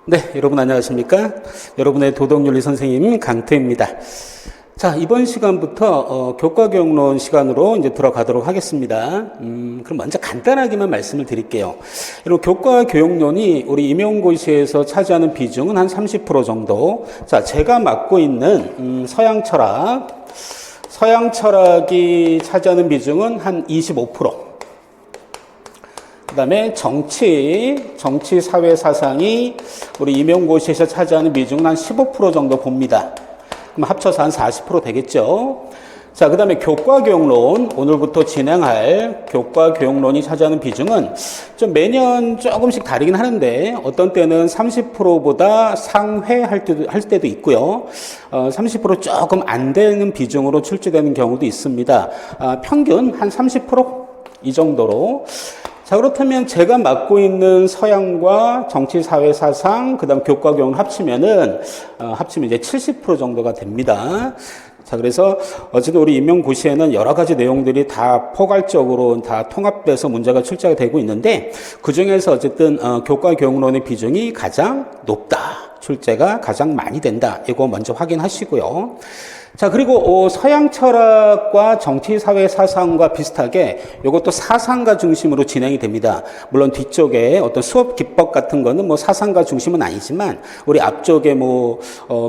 네, 여러분 안녕하십니까? 여러분의 도덕윤리 선생님 강태입니다. 자, 이번 시간부터 교과교육론 시간으로 이제 들어가도록 하겠습니다. 그럼 먼저 간단하게만 말씀을 드릴게요. 여러분, 교과교육론이 우리 임용고시에서 차지하는 비중은 한 30% 정도. 자, 제가 맡고 있는 서양철학이 차지하는 비중은 한 25%. 그 다음에 정치, 사회, 사상이 우리 임용고시에서 차지하는 비중은 한 15% 정도 봅니다. 그럼 합쳐서 한 40% 되겠죠. 자, 그 다음에 교과교육론, 오늘부터 진행할 교과교육론이 차지하는 비중은 좀 매년 조금씩 다르긴 하는데, 어떤 때는 30%보다 상회할 때도 있고요. 30% 조금 안 되는 비중으로 출제되는 경우도 있습니다. 평균 한 30% 이 정도로. 자, 그렇다면 제가 맡고 있는 서양과 정치, 사회, 사상, 그 다음 교과교육을 합치면 이제 70% 정도가 됩니다. 자, 그래서 어쨌든 우리 임용고시에는 여러 가지 내용들이 다 포괄적으로 다 통합돼서 문제가 출제가 되고 있는데, 그 중에서 어쨌든 교과교육론의 비중이 가장 높다. 출제가 가장 많이 된다. 이거 먼저 확인하시고요. 자, 그리고 서양 철학과 정치, 사회, 사상과 비슷하게 이것도 사상가 중심으로 진행이 됩니다. 물론 뒤쪽에 어떤 수업 기법 같은 거는 뭐 사상가 중심은 아니지만, 우리 앞쪽에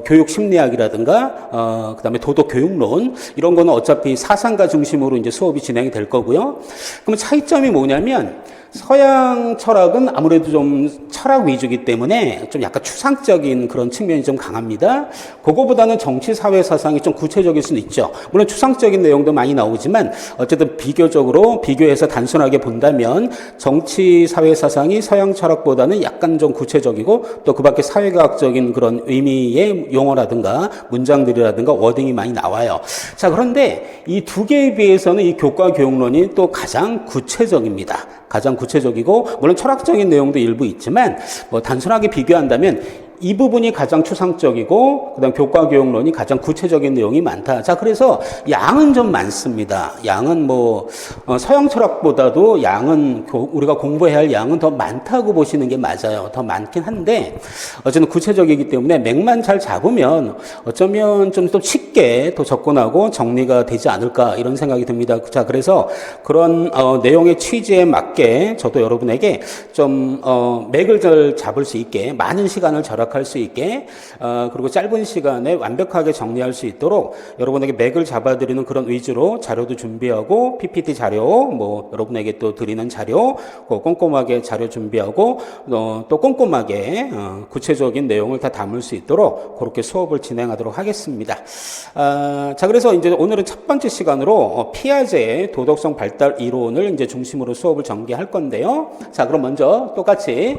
교육 심리학이라든가 그다음에 도덕 교육론 이런 거는 어차피 사상가 중심으로 이제 수업이 진행이 될 거고요. 그럼 차이점이 뭐냐면, 서양 철학은 아무래도 좀 철학 위주이기 때문에 좀 약간 추상적인 그런 측면이 좀 강합니다. 그거보다는 정치, 사회, 사상이 좀 구체적일 수는 있죠. 물론 추상적인 내용도 많이 나오지만, 어쨌든 비교해서 단순하게 본다면 정치, 사회, 사상이 서양 철학보다는 약간 좀 구체적이고, 또 그 밖에 사회과학적인 그런 의미의 용어라든가 문장들이라든가 워딩이 많이 나와요. 자, 그런데 이 두 개에 비해서는 이 교과교육론이 또 가장 구체적입니다. 가장 구체적이고, 물론 철학적인 내용도 일부 있지만, 단순하게 비교한다면 이 부분이 가장 추상적이고, 그다음 교과교육론이 가장 구체적인 내용이 많다. 자, 그래서 양은 좀 많습니다. 양은 서양 철학보다도 양은 우리가 공부해야 할 양은 더 많다고 보시는 게 맞아요. 더 많긴 한데, 어쨌든 구체적이기 때문에 맥만 잘 잡으면 어쩌면 좀 더 쉽게 더 접근하고 정리가 되지 않을까, 이런 생각이 듭니다. 자, 그래서 그런 내용의 취지에 맞게 저도 여러분에게 좀 맥을 잘 잡을 수 있게, 많은 시간을 절약할 수 있게, 그리고 짧은 시간에 완벽하게 정리할 수 있도록 여러분에게 맥을 잡아드리는 그런 위주로 자료도 준비하고, PPT 자료, 여러분에게 또 드리는 자료, 꼼꼼하게 자료 준비하고, 또 꼼꼼하게 구체적인 내용을 다 담을 수 있도록 그렇게 수업을 진행하도록 하겠습니다. 자, 그래서 이제 오늘은 첫 번째 시간으로 피아제의 도덕성 발달 이론을 이제 중심으로 수업을 전개할 건데요. 자, 그럼 먼저 똑같이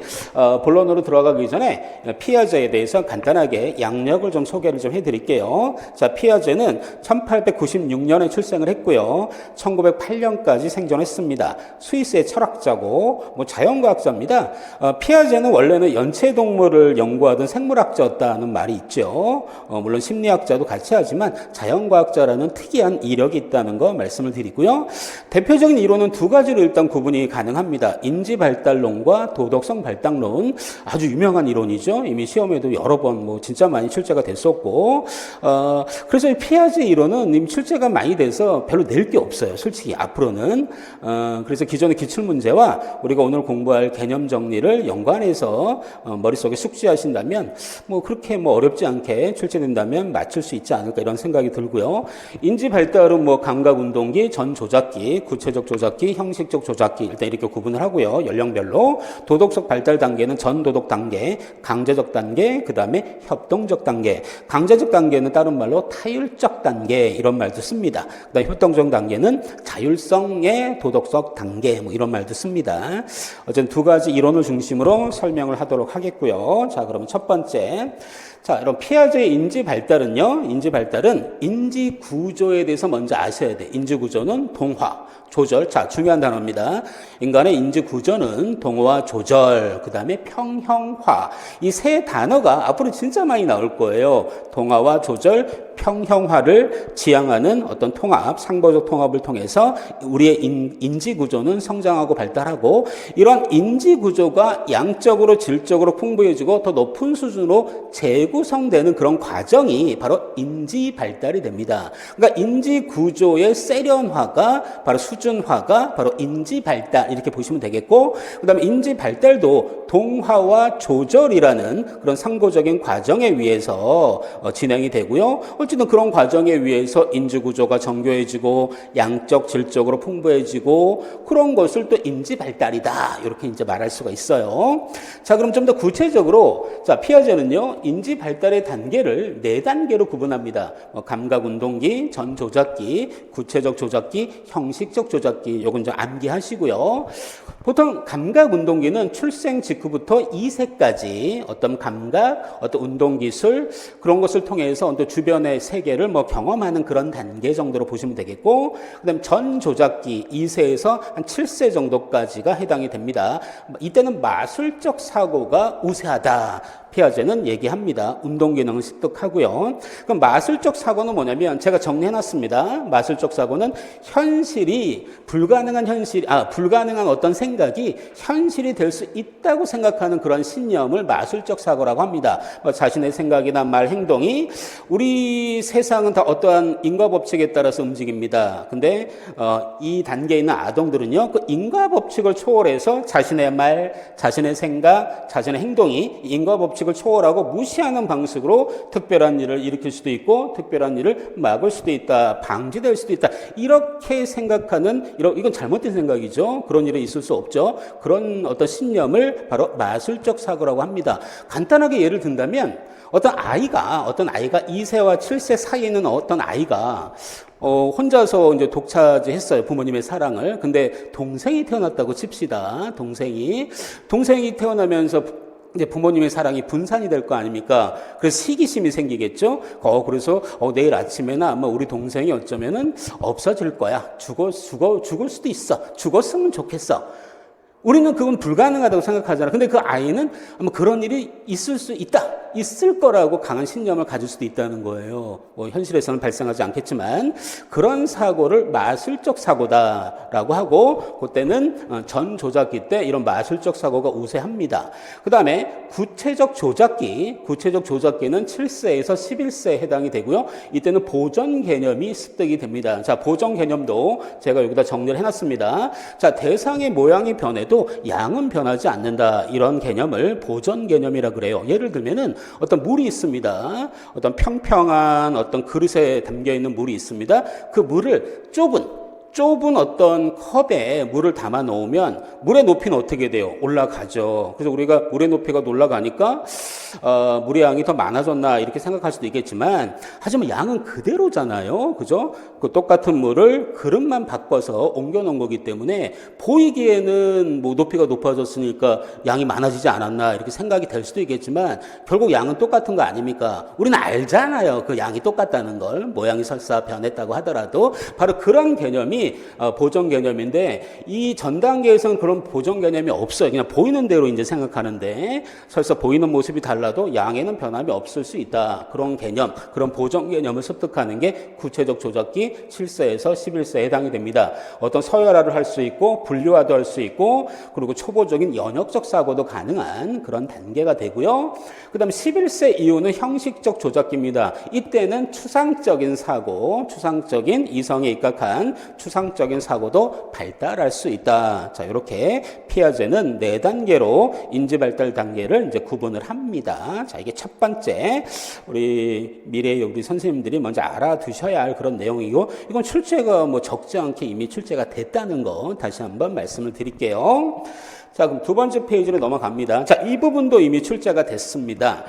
본론으로 들어가기 전에 피아제에 대해서 간단하게 양력을 좀 소개를 좀 해드릴게요. 자, 피아제는 1896년에 출생을 했고요. 1908년까지 생존했습니다. 스위스의 철학자고 자연과학자입니다. 피아제는 원래는 연체동물을 연구하던 생물학자였다는 말이 있죠. 물론 심리학자도 같이 하지만 자연과학자라는 특이한 이력이 있다는 거 말씀을 드리고요. 대표적인 이론은 두 가지로 일단 구분이 가능합니다. 인지발달론과 도덕성 발달론. 아주 유명한 이론이죠. 이미 시험에도 여러 번 진짜 많이 출제가 됐었고, 그래서 이 피아제 이론은 이미 출제가 많이 돼서 별로 낼 게 없어요. 솔직히 앞으로는. 그래서 기존의 기출문제와 우리가 오늘 공부할 개념 정리를 연관해서 머릿속에 숙지하신다면 그렇게 어렵지 않게 출제된다면 맞출 수 있지 않을까, 이런 생각이 들고요. 인지 발달은 감각운동기, 전조작기, 구체적 조작기, 형식적 조작기, 일단 이렇게 구분을 하고요. 연령별로. 도덕적 발달 단계는 전도덕 단계, 강제적 단계, 그 다음에 협동적 단계. 강제적 단계는 다른 말로 타율적 단계, 이런 말도 씁니다. 그 다음에 협동적 단계는 자율성의 도덕적 단계, 이런 말도 씁니다. 어쨌든 두 가지 이론을 중심으로 설명을 하도록 하겠고요. 자, 그러면 첫 번째. 자, 여러분, 피아제의 인지 발달은요, 인지 발달은 인지 구조에 대해서 먼저 아셔야 돼. 인지 구조는 동화, 조절. 자, 중요한 단어입니다. 인간의 인지 구조는 동화, 조절, 그 다음에 평형화. 이 세 단어가 앞으로 진짜 많이 나올 거예요. 동화와 조절, 평형화를 지향하는 어떤 통합, 상보적 통합을 통해서 우리의 인지 구조는 성장하고 발달하고 이런 인지 구조가 양적으로 질적으로 풍부해지고 더 높은 수준으로 재구성되는 그런 과정이 바로 인지 발달이 됩니다. 그러니까 인지 구조의 세련화가 바로 수준화가 바로 인지 발달 이렇게 보시면 되겠고 그다음에 인지 발달도 동화와 조절이라는 그런 상보적인 과정에 의해서 진행이 되고요. 어쨌든 그런 과정에 의해서 인지 구조가 정교해지고 양적 질적으로 풍부해지고 그런 것을 또 인지 발달이다 이렇게 이제 말할 수가 있어요. 자, 그럼 좀 더 구체적으로 자 피아제는요 인지 발달의 단계를 4단계로 구분합니다. 감각 운동기, 전 조작기, 구체적 조작기, 형식적 조작기 요건 좀 암기하시고요. 보통 감각 운동기는 출생 직후부터 2세까지 어떤 감각, 어떤 운동 기술 그런 것을 통해서 어떤 주변의 세계를 경험하는 그런 단계 정도로 보시면 되겠고, 그다음 전 조작기 2세에서 한 7세 정도까지가 해당이 됩니다. 이때는 마술적 사고가 우세하다. 피아제는 얘기합니다. 운동 기능을 습득하고요. 그럼 마술적 사고는 뭐냐면 제가 정리해놨습니다. 마술적 사고는 불가능한 어떤 생각이 현실이 될 수 있다고 생각하는 그런 신념을 마술적 사고라고 합니다. 자신의 생각이나 말, 행동이 우리 세상은 다 어떠한 인과 법칙에 따라서 움직입니다. 근데 이 단계에 있는 아동들은요, 그 인과 법칙을 초월해서 자신의 말, 자신의 생각, 자신의 행동이 인과 법칙을 초월하고 무시하는 방식으로 특별한 일을 일으킬 수도 있고 특별한 일을 막을 수도 있다, 방지될 수도 있다 이렇게 생각하는 이건 잘못된 생각이죠. 그런 일이 있을 수 없죠. 그런 어떤 신념을 바로 마술적 사고라고 합니다. 간단하게 예를 든다면 어떤 아이가 2세와 7세 사이에 있는 어떤 아이가 혼자서 이제 독차지했어요. 부모님의 사랑을. 근데 동생이 태어났다고 칩시다. 동생이 태어나면서 이제 부모님의 사랑이 분산이 될 거 아닙니까? 그래서 시기심이 생기겠죠? 그래서 내일 아침에는 아마 우리 동생이 어쩌면은 없어질 거야. 죽을 수도 있어. 죽었으면 좋겠어. 우리는 그건 불가능하다고 생각하잖아. 근데 그 아이는 아마 그런 일이 있을 거라고 강한 신념을 가질 수도 있다는 거예요. 현실에서는 발생하지 않겠지만 그런 사고를 마술적 사고다라고 하고 그때는 전 조작기 때 이런 마술적 사고가 우세합니다. 그 다음에 구체적 조작기는 7세에서 11세에 해당이 되고요. 이때는 보전 개념이 습득이 됩니다. 자, 보전 개념도 제가 여기다 정리를 해놨습니다. 자, 대상의 모양이 변해도 양은 변하지 않는다. 이런 개념을 보전 개념이라 그래요. 예를 들면은 어떤 물이 있습니다. 어떤 평평한 어떤 그릇에 담겨 있는 물이 있습니다. 그 물을 좁은 어떤 컵에 물을 담아 놓으면 물의 높이는 어떻게 돼요? 올라가죠. 그래서 우리가 물의 높이가 올라가니까 물의 양이 더 많아졌나 이렇게 생각할 수도 있겠지만 하지만 양은 그대로잖아요. 그죠? 그 똑같은 물을 그릇만 바꿔서 옮겨 놓은 거기 때문에 보이기에는 높이가 높아졌으니까 양이 많아지지 않았나 이렇게 생각이 될 수도 있겠지만 결국 양은 똑같은 거 아닙니까? 우리는 알잖아요. 그 양이 똑같다는 걸. 모양이 설사 변했다고 하더라도 바로 그런 개념이 보정 개념인데 이 전 단계에서는 그런 보정 개념이 없어요. 그냥 보이는 대로 이제 생각하는데 설사 보이는 모습이 달라도 양에는 변함이 없을 수 있다. 그런 개념, 그런 보정 개념을 습득하는 게 구체적 조작기 7세에서 11세에 해당이 됩니다. 어떤 서열화를 할 수 있고 분류화도 할 수 있고 그리고 초보적인 연역적 사고도 가능한 그런 단계가 되고요. 그 다음에 11세 이후는 형식적 조작기입니다. 이때는 추상적인 사고, 추상적인 이성에 입각한 추상적인 사고도 발달할 수 있다. 자, 이렇게 피아제는 4단계로 인지 발달 단계를 이제 구분을 합니다. 자, 이게 첫 번째 우리 미래의 우리 선생님들이 먼저 알아두셔야 할 그런 내용이고 이건 출제가 적지 않게 이미 출제가 됐다는 거 다시 한번 말씀을 드릴게요. 자, 그럼 두 번째 페이지로 넘어갑니다. 자, 이 부분도 이미 출제가 됐습니다.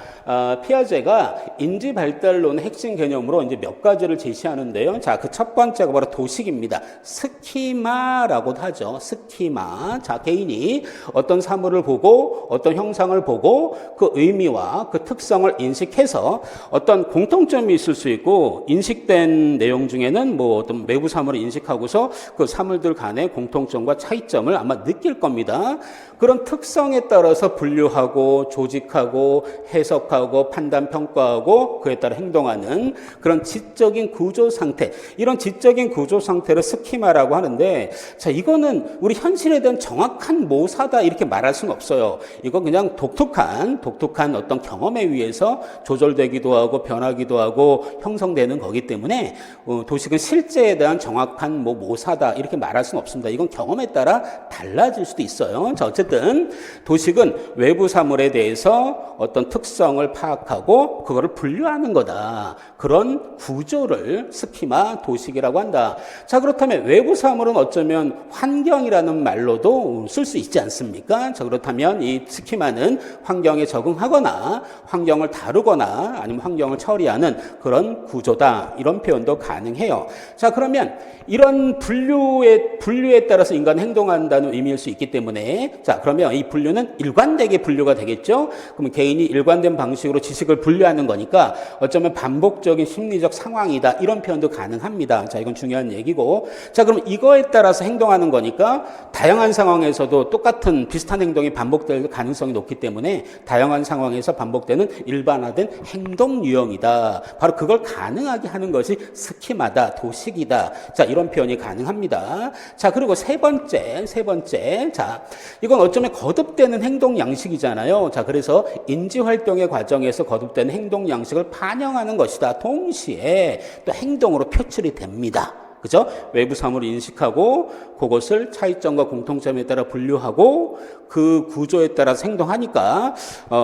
피아제가 인지 발달론 핵심 개념으로 이제 몇 가지를 제시하는데요. 자, 그 첫 번째가 바로 도식입니다. 스키마라고도 하죠. 스키마. 자, 개인이 어떤 사물을 보고 어떤 형상을 보고 그 의미와 그 특성을 인식해서 어떤 공통점이 있을 수 있고 인식된 내용 중에는 어떤 외부 사물을 인식하고서 그 사물들 간의 공통점과 차이점을 아마 느낄 겁니다. 그런 특성에 따라서 분류하고 조직하고 해석하고 판단 평가하고 그에 따라 행동하는 그런 지적인 구조 상태, 이런 지적인 구조 상태를 스키마라고 하는데, 자, 이거는 우리 현실에 대한 정확한 모사다 이렇게 말할 수는 없어요. 이거 그냥 독특한 어떤 경험에 의해서 조절되기도 하고 변하기도 하고 형성되는 거기 때문에 도식은 실제에 대한 정확한 모사다 이렇게 말할 수는 없습니다. 이건 경험에 따라 달라질 수도 있어요. 자, 어쨌든 도식은 외부 사물에 대해서 어떤 특성을 파악하고 그거를 분류하는 거다. 그런 구조를 스키마 도식이라고 한다. 자, 그렇다면 외부 사물은 어쩌면 환경이라는 말로도 쓸 수 있지 않습니까? 자, 그렇다면 이 스키마는 환경에 적응하거나 환경을 다루거나 아니면 환경을 처리하는 그런 구조다. 이런 표현도 가능해요. 자, 그러면 이런 분류에 따라서 인간 행동한다는 의미일 수 있기 때문에, 자, 그러면 이 분류는 일관되게 분류가 되겠죠? 그러면 개인이 일관된 방식으로 지식을 분류하는 거니까 어쩌면 반복적인 심리적 상황이다. 이런 표현도 가능합니다. 자, 이건 중요한 얘기고. 자, 그럼 이거에 따라서 행동하는 거니까 다양한 상황에서도 똑같은 비슷한 행동이 반복될 가능성이 높기 때문에 다양한 상황에서 반복되는 일반화된 행동 유형이다. 바로 그걸 가능하게 하는 것이 스키마다, 도식이다. 자, 이런 표현이 가능합니다. 자, 그리고 세 번째. 자, 이건 어쩌면 거듭되는 행동 양식이잖아요. 자, 그래서 인지 활동의 과정에서 거듭되는 행동 양식을 반영하는 것이다. 동시에 또 행동으로 표출이 됩니다. 그죠? 외부 사물을 인식하고 그것을 차이점과 공통점에 따라 분류하고 그 구조에 따라서 행동하니까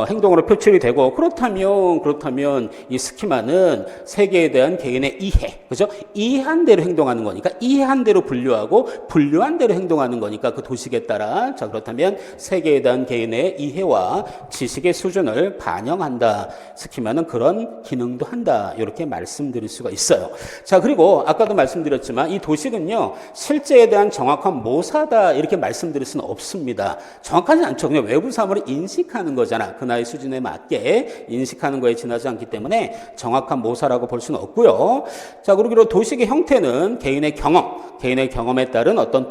행동으로 표출이 되고, 그렇다면 이 스키마는 세계에 대한 개인의 이해, 그죠? 이해한 대로 행동하는 거니까 이해한 대로 분류하고 분류한 대로 행동하는 거니까 그 도식에 따라, 자, 그렇다면 세계에 대한 개인의 이해와 지식의 수준을 반영한다. 스키마는 그런 기능도 한다. 이렇게 말씀드릴 수가 있어요. 자, 그리고 아까도 말씀드렸지만 이 도식은요, 실제에 대한 정확한 모사다 이렇게 말씀드릴 수는 없습니다. 정확하지 않죠. 그냥 외부 사물을 인식하는 거잖아. 그 나이 수준에 맞게 인식하는 거에 지나지 않기 때문에 정확한 모사라고 볼 수는 없고요. 자, 그리고 도식의 형태는 개인의 경험에 따른 어떤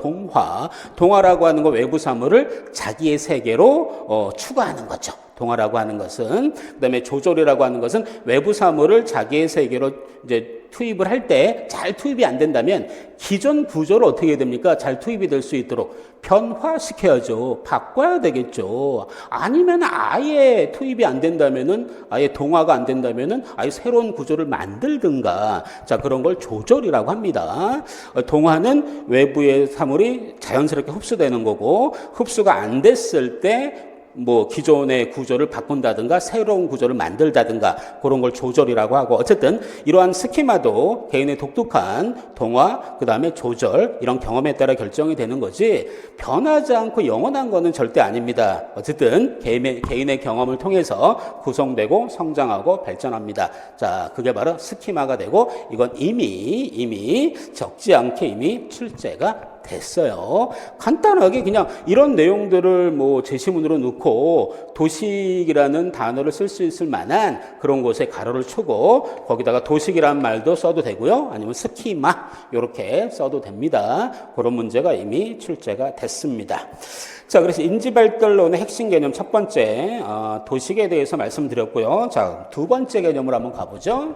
동화라고 하는 거, 외부 사물을 자기의 세계로 추구하는 거죠. 동화라고 하는 것은. 그다음에 조절이라고 하는 것은 외부 사물을 자기의 세계로 이제 투입을 할 때 잘 투입이 안 된다면 기존 구조를 어떻게 해야 됩니까? 잘 투입이 될 수 있도록 변화시켜야죠. 바꿔야 되겠죠. 아니면 아예 투입이 안 된다면은, 아예 동화가 안 된다면은 아예 새로운 구조를 만들든가. 자, 그런 걸 조절이라고 합니다. 동화는 외부의 사물이 자연스럽게 흡수되는 거고, 흡수가 안 됐을 때 기존의 구조를 바꾼다든가 새로운 구조를 만들다든가 그런 걸 조절이라고 하고, 어쨌든 이러한 스키마도 개인의 독특한 동화, 그 다음에 조절, 이런 경험에 따라 결정이 되는 거지 변하지 않고 영원한 거는 절대 아닙니다. 어쨌든 개인의 경험을 통해서 구성되고 성장하고 발전합니다. 자, 그게 바로 스키마가 되고, 이건 이미 적지 않게 이미 출제가 됐어요. 간단하게 그냥 이런 내용들을 제시문으로 넣고 도식이라는 단어를 쓸 수 있을 만한 그런 곳에 가로를 치고 거기다가 도식이라는 말도 써도 되고요. 아니면 스키마 이렇게 써도 됩니다. 그런 문제가 이미 출제가 됐습니다. 자, 그래서 인지발달론의 핵심 개념 첫 번째, 도식에 대해서 말씀드렸고요. 자, 두 번째 개념으로 한번 가보죠.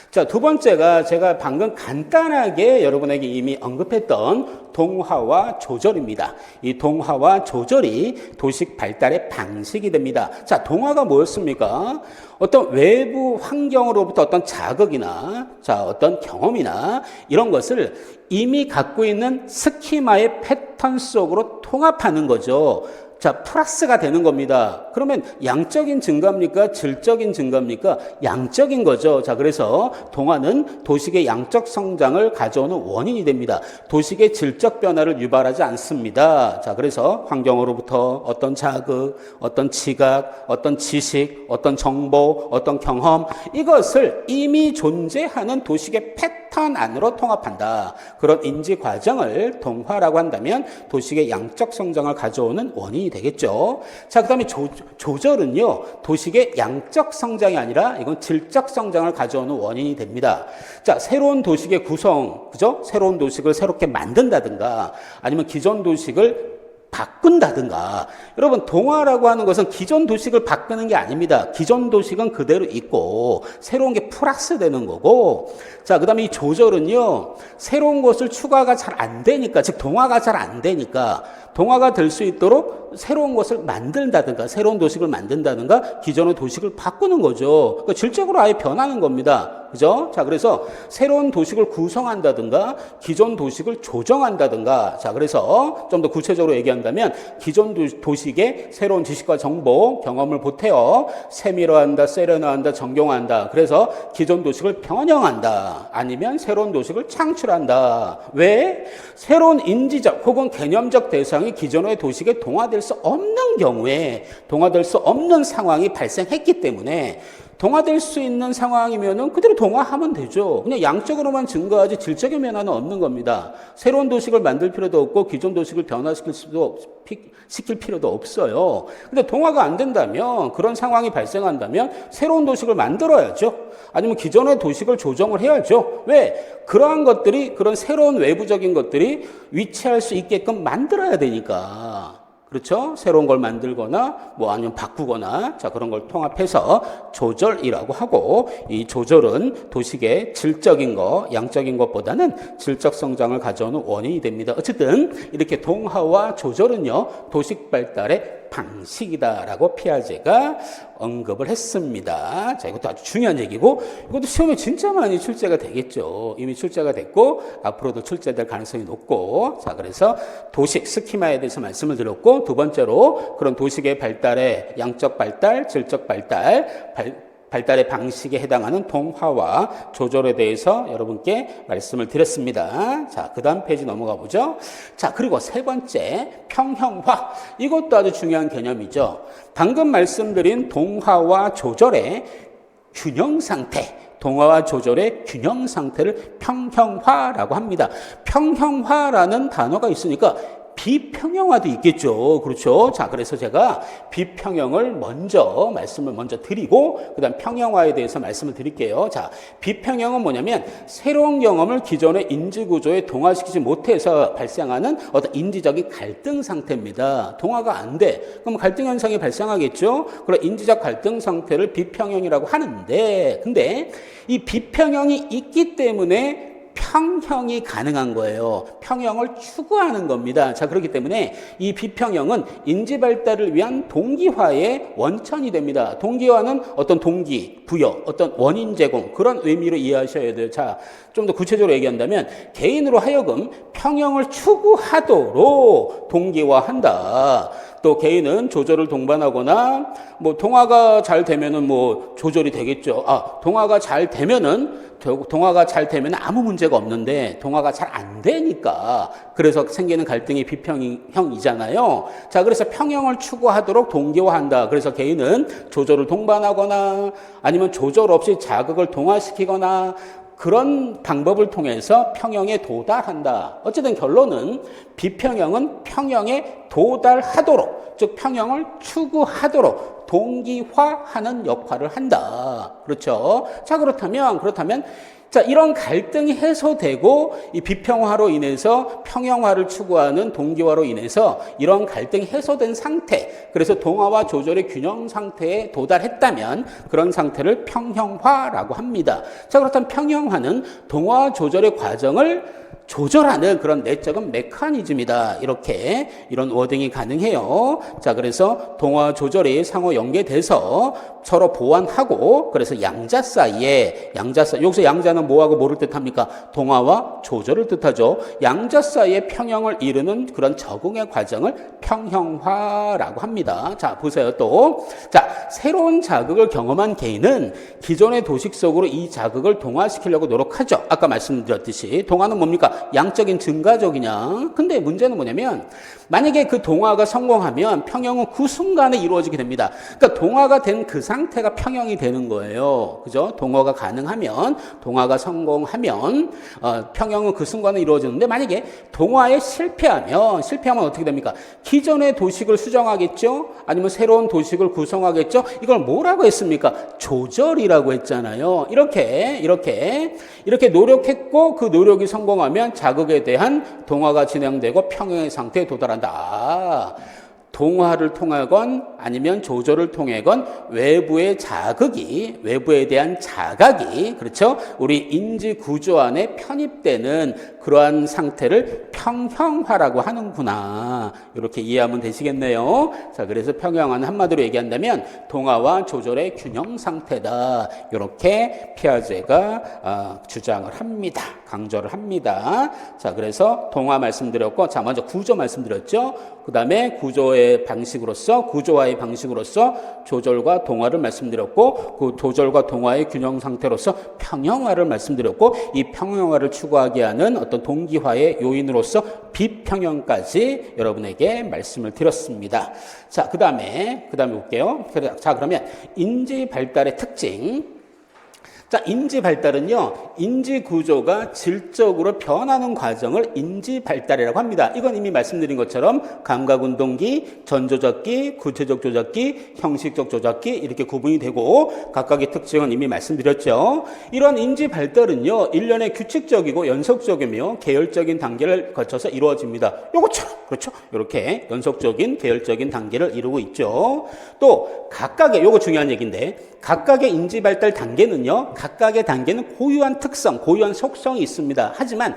자, 두 번째가 제가 방금 간단하게 여러분에게 이미 언급했던 동화와 조절입니다. 이 동화와 조절이 도식 발달의 방식이 됩니다. 자, 동화가 뭐였습니까? 어떤 외부 환경으로부터 어떤 자극이나, 자, 어떤 경험이나 이런 것을 이미 갖고 있는 스키마의 패턴 속으로 통합하는 거죠. 자, 플러스가 되는 겁니다. 그러면 양적인 증가입니까? 질적인 증가입니까? 양적인 거죠. 자, 그래서 동화는 도식의 양적 성장을 가져오는 원인이 됩니다. 도식의 질적 변화를 유발하지 않습니다. 자, 그래서 환경으로부터 어떤 자극, 어떤 지각, 어떤 지식, 어떤 정보, 어떤 경험, 이것을 이미 존재하는 도식의 패턴 안으로 통합한다. 그런 인지 과정을 동화라고 한다면 도식의 양적 성장을 가져오는 원인이 되겠죠. 자, 그 다음에 조절은요, 도식의 양적 성장이 아니라 이건 질적 성장을 가져오는 원인이 됩니다. 자, 새로운 도식의 구성, 그죠? 새로운 도식을 새롭게 만든다든가 아니면 기존 도식을 바꾼다든가. 여러분, 동화라고 하는 것은 기존 도식을 바꾸는 게 아닙니다. 기존 도식은 그대로 있고 새로운 게 플러스 되는 거고. 자, 그다음에 이 조절은요, 새로운 것을 추가가 잘 안 되니까, 즉 동화가 잘 안 되니까 동화가 될 수 있도록 새로운 것을 만든다든가, 새로운 도식을 만든다든가, 기존의 도식을 바꾸는 거죠. 그러니까 질적으로 아예 변하는 겁니다. 그죠? 자, 그래서 새로운 도식을 구성한다든가, 기존 도식을 조정한다든가. 자, 그래서 좀 더 구체적으로 얘기한다면, 기존 도식에 새로운 지식과 정보, 경험을 보태어 세밀화한다, 세련화한다, 정교화한다. 그래서 기존 도식을 변형한다. 아니면 새로운 도식을 창출한다. 왜? 새로운 인지적 혹은 개념적 대상이 기존의 도식에 동화될 수 없는 경우에, 동화될 수 없는 상황이 발생했기 때문에, 동화될 수 있는 상황이면은 그대로 동화하면 되죠. 그냥 양적으로만 증가하지 질적인 변화는 없는 겁니다. 새로운 도식을 만들 필요도 없고 기존 도식을 시킬 필요도 없어요. 근데 동화가 안 된다면, 그런 상황이 발생한다면 새로운 도식을 만들어야죠. 아니면 기존의 도식을 조정을 해야죠. 왜? 그러한 것들이, 그런 새로운 외부적인 것들이 위치할 수 있게끔 만들어야 되니까. 그렇죠? 새로운 걸 만들거나 뭐 아니면 바꾸거나, 자, 그런 걸 통합해서 조절이라고 하고, 이 조절은 도식의 질적인 거, 양적인 것보다는 질적 성장을 가져오는 원인이 됩니다. 어쨌든 이렇게 동화와 조절은요, 도식 발달의 방식이다라고 피아제가 언급을 했습니다. 자, 이것도 아주 중요한 얘기고, 이것도 시험에 진짜 많이 출제가 되겠죠. 이미 출제가 됐고 앞으로도 출제될 가능성이 높고. 자, 그래서 도식 스키마에 대해서 말씀을 드렸고, 두 번째로 그런 도식의 발달의 양적 발달, 질적 발달의 방식에 해당하는 동화와 조절에 대해서 여러분께 말씀을 드렸습니다. 자, 그 다음 페이지 넘어가 보죠. 자, 그리고 세 번째, 평형화. 이것도 아주 중요한 개념이죠. 방금 말씀드린 동화와 조절의 균형 상태, 동화와 조절의 균형 상태를 평형화라고 합니다. 평형화라는 단어가 있으니까 비평형화도 있겠죠. 그렇죠? 자, 그래서 제가 비평형을 말씀을 먼저 드리고, 그 다음 평형화에 대해서 말씀을 드릴게요. 자, 비평형은 뭐냐면, 새로운 경험을 기존의 인지구조에 동화시키지 못해서 발생하는 어떤 인지적인 갈등 상태입니다. 동화가 안 돼. 그럼 갈등 현상이 발생하겠죠? 그런 인지적 갈등 상태를 비평형이라고 하는데, 근데 이 비평형이 있기 때문에 평형이 가능한 거예요. 평형을 추구하는 겁니다. 자, 그렇기 때문에 이 비평형은 인지 발달을 위한 동기화의 원천이 됩니다. 동기화는 어떤 동기, 부여, 어떤 원인 제공, 그런 의미로 이해하셔야 돼요. 자, 좀 더 구체적으로 얘기한다면, 개인으로 하여금 평형을 추구하도록 동기화한다. 또 개인은 조절을 동반하거나, 뭐 동화가 잘 되면은 뭐 조절이 되겠죠. 동화가 잘 되면은 아무 문제가 없는데 동화가 잘 안 되니까, 그래서 생기는 갈등이 비평형이잖아요. 자, 그래서 평형을 추구하도록 동기화한다. 그래서 개인은 조절을 동반하거나 아니면 조절 없이 자극을 동화시키거나, 그런 방법을 통해서 평형에 도달한다. 어쨌든 결론은 비평형은 평형에 도달하도록, 즉 평형을 추구하도록 동기화하는 역할을 한다. 그렇죠? 자, 그렇다면 자, 이런 갈등이 해소되고 이 비평화로 인해서 평형화를 추구하는 동기화로 인해서 이런 갈등이 해소된 상태, 그래서 동화와 조절의 균형 상태에 도달했다면 그런 상태를 평형화라고 합니다. 자, 그렇다면 평형화는 동화와 조절의 과정을 조절하는 그런 내적인 메커니즘이다. 이런 워딩이 가능해요. 자, 그래서 동화 조절이 상호 연계돼서 서로 보완하고, 그래서 양자 사이에, 여기서 양자는 뭐하고 뭐를 뜻합니까? 동화와 조절을 뜻하죠. 양자 사이에 평형을 이루는 그런 적응의 과정을 평형화라고 합니다. 자, 보세요. 또, 자, 새로운 자극을 경험한 개인은 기존의 도식 속으로 이 자극을 동화시키려고 노력하죠. 아까 말씀드렸듯이 동화는 뭡니까? 양적인 증가적이냐. 근데 문제는 뭐냐면, 만약에 그 동화가 성공하면 평형은 그 순간에 이루어지게 됩니다. 그러니까 동화가 된 그 상태가 평형이 되는 거예요. 그죠? 동화가 가능하면, 동화가 성공하면 평형은 그 순간에 이루어지는데, 만약에 동화에 실패하면 어떻게 됩니까? 기존의 도식을 수정하겠죠? 아니면 새로운 도식을 구성하겠죠? 이걸 뭐라고 했습니까? 조절이라고 했잖아요. 이렇게 노력했고 그 노력이 성공하면 통하면 자극에 대한 동화가 진행되고 평형의 상태에 도달한다. 동화를 통하건 아니면 조조를 통하건 외부의 자극이, 외부에 대한 자각이, 그렇죠? 우리 인지 구조 안에 편입되는 그러한 상태를 평형화라고 하는구나. 이렇게 이해하면 되시겠네요. 자, 그래서 평형화는 한마디로 얘기한다면 동화와 조절의 균형 상태다. 이렇게 피아제가 주장을 합니다. 강조를 합니다. 자, 그래서 동화 말씀드렸고, 자, 먼저 구조 말씀드렸죠. 그 다음에 구조의 방식으로서, 구조화의 방식으로서 조절과 동화를 말씀드렸고, 그 조절과 동화의 균형 상태로서 평형화를 말씀드렸고, 이 평형화를 추구하게 하는 어떤 동기화의 요인으로서 비평형까지 여러분에게 말씀을 드렸습니다. 자, 그 다음에 볼게요. 자, 그러면 인지 발달의 특징. 자, 인지 발달은요, 인지 구조가 질적으로 변하는 과정을 인지 발달이라고 합니다. 이건 이미 말씀드린 것처럼 감각운동기, 전조작기, 구체적 조작기, 형식적 조작기 이렇게 구분이 되고 각각의 특징은 이미 말씀드렸죠. 이런 인지 발달은요, 일련의 규칙적이고 연속적이며 계열적인 단계를 거쳐서 이루어집니다. 요거처럼, 그렇죠? 이렇게 연속적인 계열적인 단계를 이루고 있죠. 또 각각의, 요거 중요한 얘기인데, 각각의 인지 발달 단계는요, 각각의 단계는 고유한 특성, 고유한 속성이 있습니다. 하지만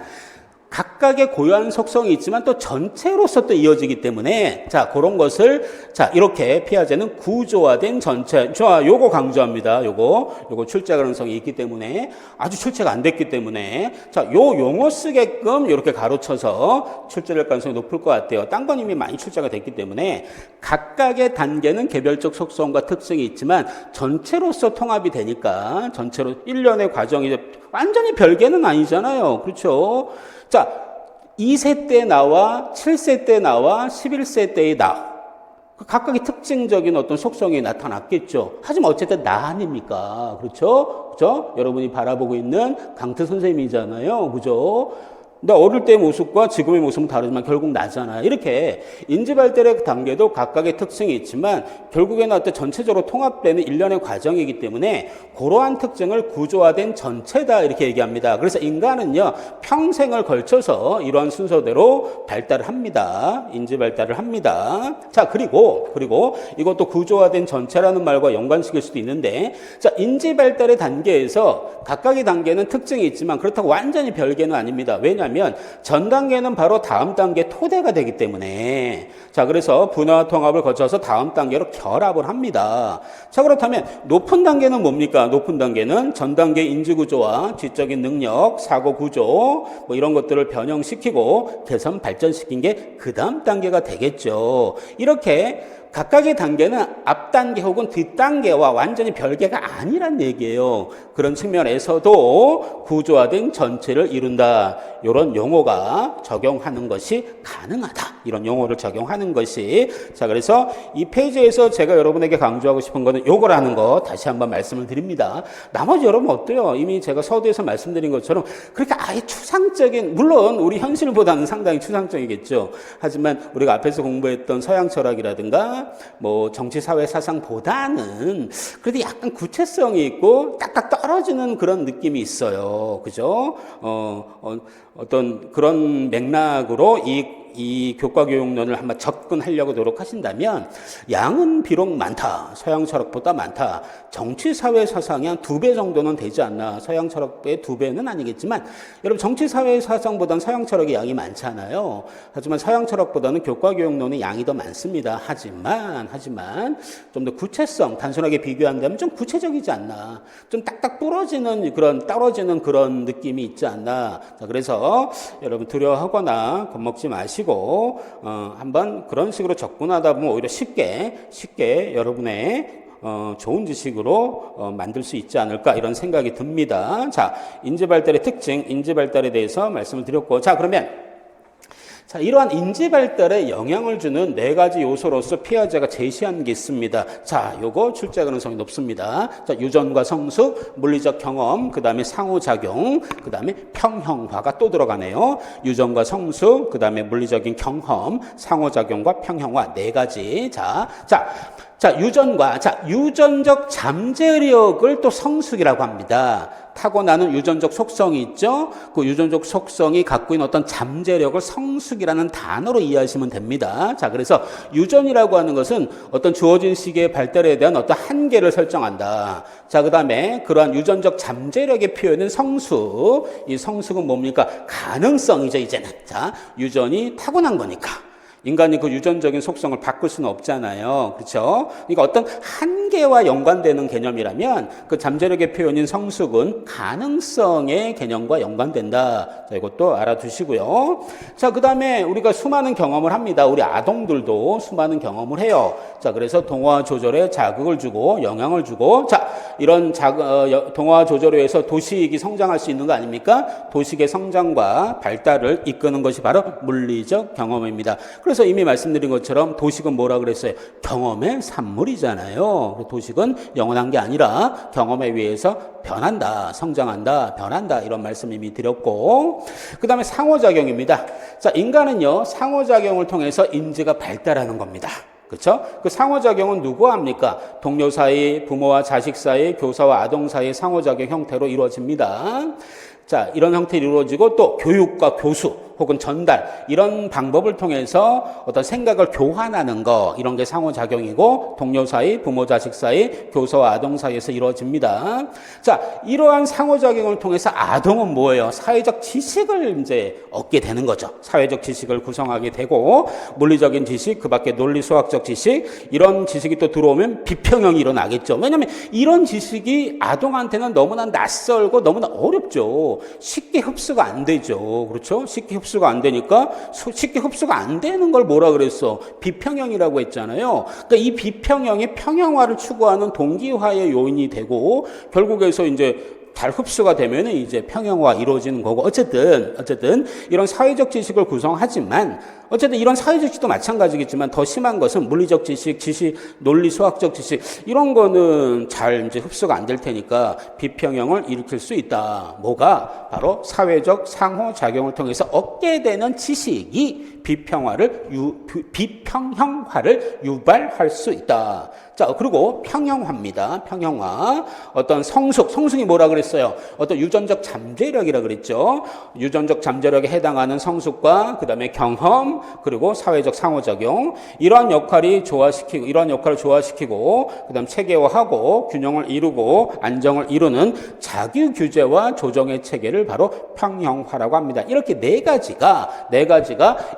각각의 고유한 속성이 있지만 또 전체로서 또 이어지기 때문에 자, 그런 것을 자, 이렇게 피아제는 구조화된 전체. 자, 요거 강조합니다. 요거 출제 가능성이 있기 때문에 아주 출제가 안 됐기 때문에 자, 요 용어 쓰게끔 이렇게 가로쳐서 출제될 가능성이 높을 것 같아요. 딴 건 이미 많이 출제가 됐기 때문에 각각의 단계는 개별적 속성과 특성이 있지만 전체로서 통합이 되니까 전체로 일련의 과정이 완전히 별개는 아니잖아요. 그렇죠? 자, 2세 때 나와 7세 때 나와 11세 때의 나. 각각의 특징적인 어떤 속성이 나타났겠죠. 하지만 어쨌든 나 아닙니까? 그렇죠? 그렇죠? 여러분이 바라보고 있는 강트 선생님이잖아요. 그죠? 근데 어릴 때의 모습과 지금의 모습은 다르지만 결국 나잖아요. 이렇게 인지발달의 단계도 각각의 특징이 있지만 결국에는 어떤 전체적으로 통합되는 일련의 과정이기 때문에 그러한 특징을 구조화된 전체다 이렇게 얘기합니다. 그래서 인간은요, 평생을 걸쳐서 이러한 순서대로 발달을 합니다. 인지발달을 합니다. 자, 그리고 이것도 구조화된 전체라는 말과 연관시킬 수도 있는데, 자, 인지발달의 단계에서 각각의 단계는 특징이 있지만 그렇다고 완전히 별개는 아닙니다. 왜냐하면 전 단계는 바로 다음 단계 토대가 되기 때문에 자, 그래서 분화와 통합을 거쳐서 다음 단계로 결합을 합니다. 자, 그렇다면 높은 단계는 뭡니까? 높은 단계는 전 단계 인지구조와 지적인 능력, 사고구조 뭐 이런 것들을 변형시키고 개선 발전시킨 게 그 다음 단계가 되겠죠. 이렇게 각각의 단계는 앞 단계 혹은 뒷 단계와 완전히 별개가 아니란 얘기예요. 그런 측면에서도 구조화된 전체를 이룬다. 이런 용어가 적용하는 것이 가능하다. 이런 용어를 적용하는 것이. 자, 그래서 이 페이지에서 제가 여러분에게 강조하고 싶은 거는 요거라는 거 다시 한번 말씀을 드립니다. 나머지 여러분 어때요? 이미 제가 서두에서 말씀드린 것처럼 그렇게 아예 추상적인, 물론 우리 현실보다는 상당히 추상적이겠죠. 하지만 우리가 앞에서 공부했던 서양 철학이라든가 뭐 정치 사회 사상보다는 그래도 약간 구체성이 있고 딱딱 떨어지는 그런 느낌이 있어요. 그죠? 어떤 그런 맥락으로 이 교과교육론을 한번 접근하려고 노력하신다면 양은 비록 많다. 서양 철학보다 많다. 정치 사회 사상이 한 2배 정도는 되지 않나. 서양 철학의 2배는 아니겠지만 여러분 정치 사회 사상보다는 서양 철학의 양이 많잖아요. 하지만 서양 철학보다는 교과교육론의 양이 더 많습니다. 하지만 좀 더 구체성, 단순하게 비교한다면 좀 구체적이지 않나. 좀 딱딱 떨어지는 그런 느낌이 있지 않나. 자, 그래서 여러분 두려워하거나 겁먹지 마시고 한번 그런 식으로 접근하다 보면 오히려 쉽게 여러분의 좋은 지식으로 만들 수 있지 않을까 이런 생각이 듭니다. 자, 인지발달의 특징, 인지발달에 대해서 말씀을 드렸고, 자, 그러면 자, 이러한 인지발달에 영향을 주는 4가지 요소로서 피아제가 제시한 게 있습니다. 자, 요거 출제 가능성이 높습니다. 자, 유전과 성숙, 물리적 경험, 그 다음에 상호작용, 그 다음에 평형화가 또 들어가네요. 유전과 성숙, 그 다음에 물리적인 경험, 상호작용과 평형화 4가지. 자, 자, 유전적 잠재력을 또 성숙이라고 합니다. 타고나는 유전적 속성이 있죠. 그 유전적 속성이 갖고 있는 어떤 잠재력을 성숙이라는 단어로 이해하시면 됩니다. 자, 그래서 유전이라고 하는 것은 어떤 주어진 시기의 발달에 대한 어떤 한계를 설정한다. 자, 그 다음에 그러한 유전적 잠재력의 표현은 성숙. 이 성숙은 뭡니까? 가능성이죠, 이제는. 자, 유전이 타고난 거니까. 인간이 그 유전적인 속성을 바꿀 수는 없잖아요. 그렇죠? 그러니까 어떤 한계와 연관되는 개념이라면 그 잠재력의 표현인 성숙은 가능성의 개념과 연관된다. 자, 이것도 알아두시고요. 자, 그 다음에 우리가 수많은 경험을 합니다. 우리 아동들도 수많은 경험을 해요. 자, 그래서 동화 조절에 자극을 주고 영향을 주고, 자, 이런 동화 조절에 의해서 도식이 성장할 수 있는 거 아닙니까? 도식의 성장과 발달을 이끄는 것이 바로 물리적 경험입니다. 그래서 이미 말씀드린 것처럼 도식은 뭐라 그랬어요? 경험의 산물이잖아요. 도식은 영원한 게 아니라 경험에 의해서 변한다, 성장한다, 변한다, 이런 말씀 이미 드렸고, 그 다음에 상호작용입니다. 자, 인간은요, 상호작용을 통해서 인지가 발달하는 겁니다. 그렇죠? 그 상호작용은 누구와 합니까? 동료 사이, 부모와 자식 사이, 교사와 아동 사이의 상호작용 형태로 이루어집니다. 자, 이런 형태로 이루어지고 또 교육과 교수 혹은 전달, 이런 방법을 통해서 어떤 생각을 교환하는 거, 이런 게 상호작용이고, 동료 사이, 부모 자식 사이, 교사와 아동 사이에서 이루어집니다. 자, 이러한 상호작용을 통해서 아동은 뭐예요? 사회적 지식을 이제 얻게 되는 거죠. 사회적 지식을 구성하게 되고, 물리적인 지식, 그 밖에 논리 수학적 지식, 이런 지식이 또 들어오면 비평형이 일어나겠죠. 왜냐하면 이런 지식이 아동한테는 너무나 낯설고 너무나 어렵죠. 쉽게 흡수가 안 되죠. 그렇죠? 쉽게 흡수가 안 되니까, 쉽게 흡수가 안 되는 걸 뭐라 그랬어? 비평형이라고 했잖아요. 그러니까 이 비평형이 평형화를 추구하는 동기화의 요인이 되고, 결국에서 이제 잘 흡수가 되면 이제 평형화 이루어지는 거고, 어쨌든 이런 사회적 지식을 구성하지만, 어쨌든 이런 사회적 지식도 마찬가지겠지만 더 심한 것은 물리적 지식, 논리 수학적 지식, 이런 거는 잘 이제 흡수가 안 될 테니까 비평형을 일으킬 수 있다. 뭐가? 바로 사회적 상호작용을 통해서 얻게 되는 지식이 비평형화를 유발할 수 있다. 자, 그리고 평형화입니다. 평형화. 어떤 성숙이 뭐라 그랬어요? 어떤 유전적 잠재력이라 그랬죠. 유전적 잠재력에 해당하는 성숙과 그다음에 경험, 그리고 사회적 상호작용, 이러한 역할을 조화시키고 그다음 체계화하고 균형을 이루고 안정을 이루는 자기 규제와 조정의 체계를 바로 평형화라고 합니다. 이렇게 네 가지가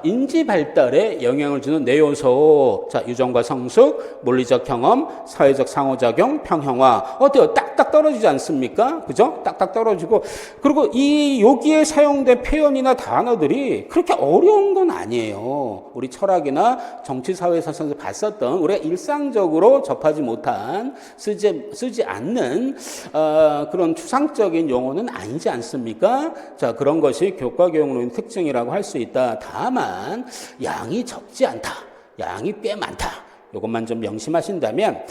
인지 발달에 영향을 주는 네 요소. 자, 유전과 성숙, 물리적 경험, 사회적 상호작용, 평형화. 어때요? 딱딱 떨어지지 않습니까? 그죠? 딱딱 떨어지고, 그리고 여기에 사용된 표현이나 단어들이 그렇게 어려운 건 아니에요. 우리 철학이나 정치 사회에서 봤었던, 우리가 일상적으로 접하지 못한, 쓰지 않는 그런 추상적인 용어는 아니지 않습니까? 자, 그런 것이 교과 교육론의 특징이라고 할 수 있다. 다만 양이 적지 않다. 양이 꽤 많다. 이것만 좀 명심하신다면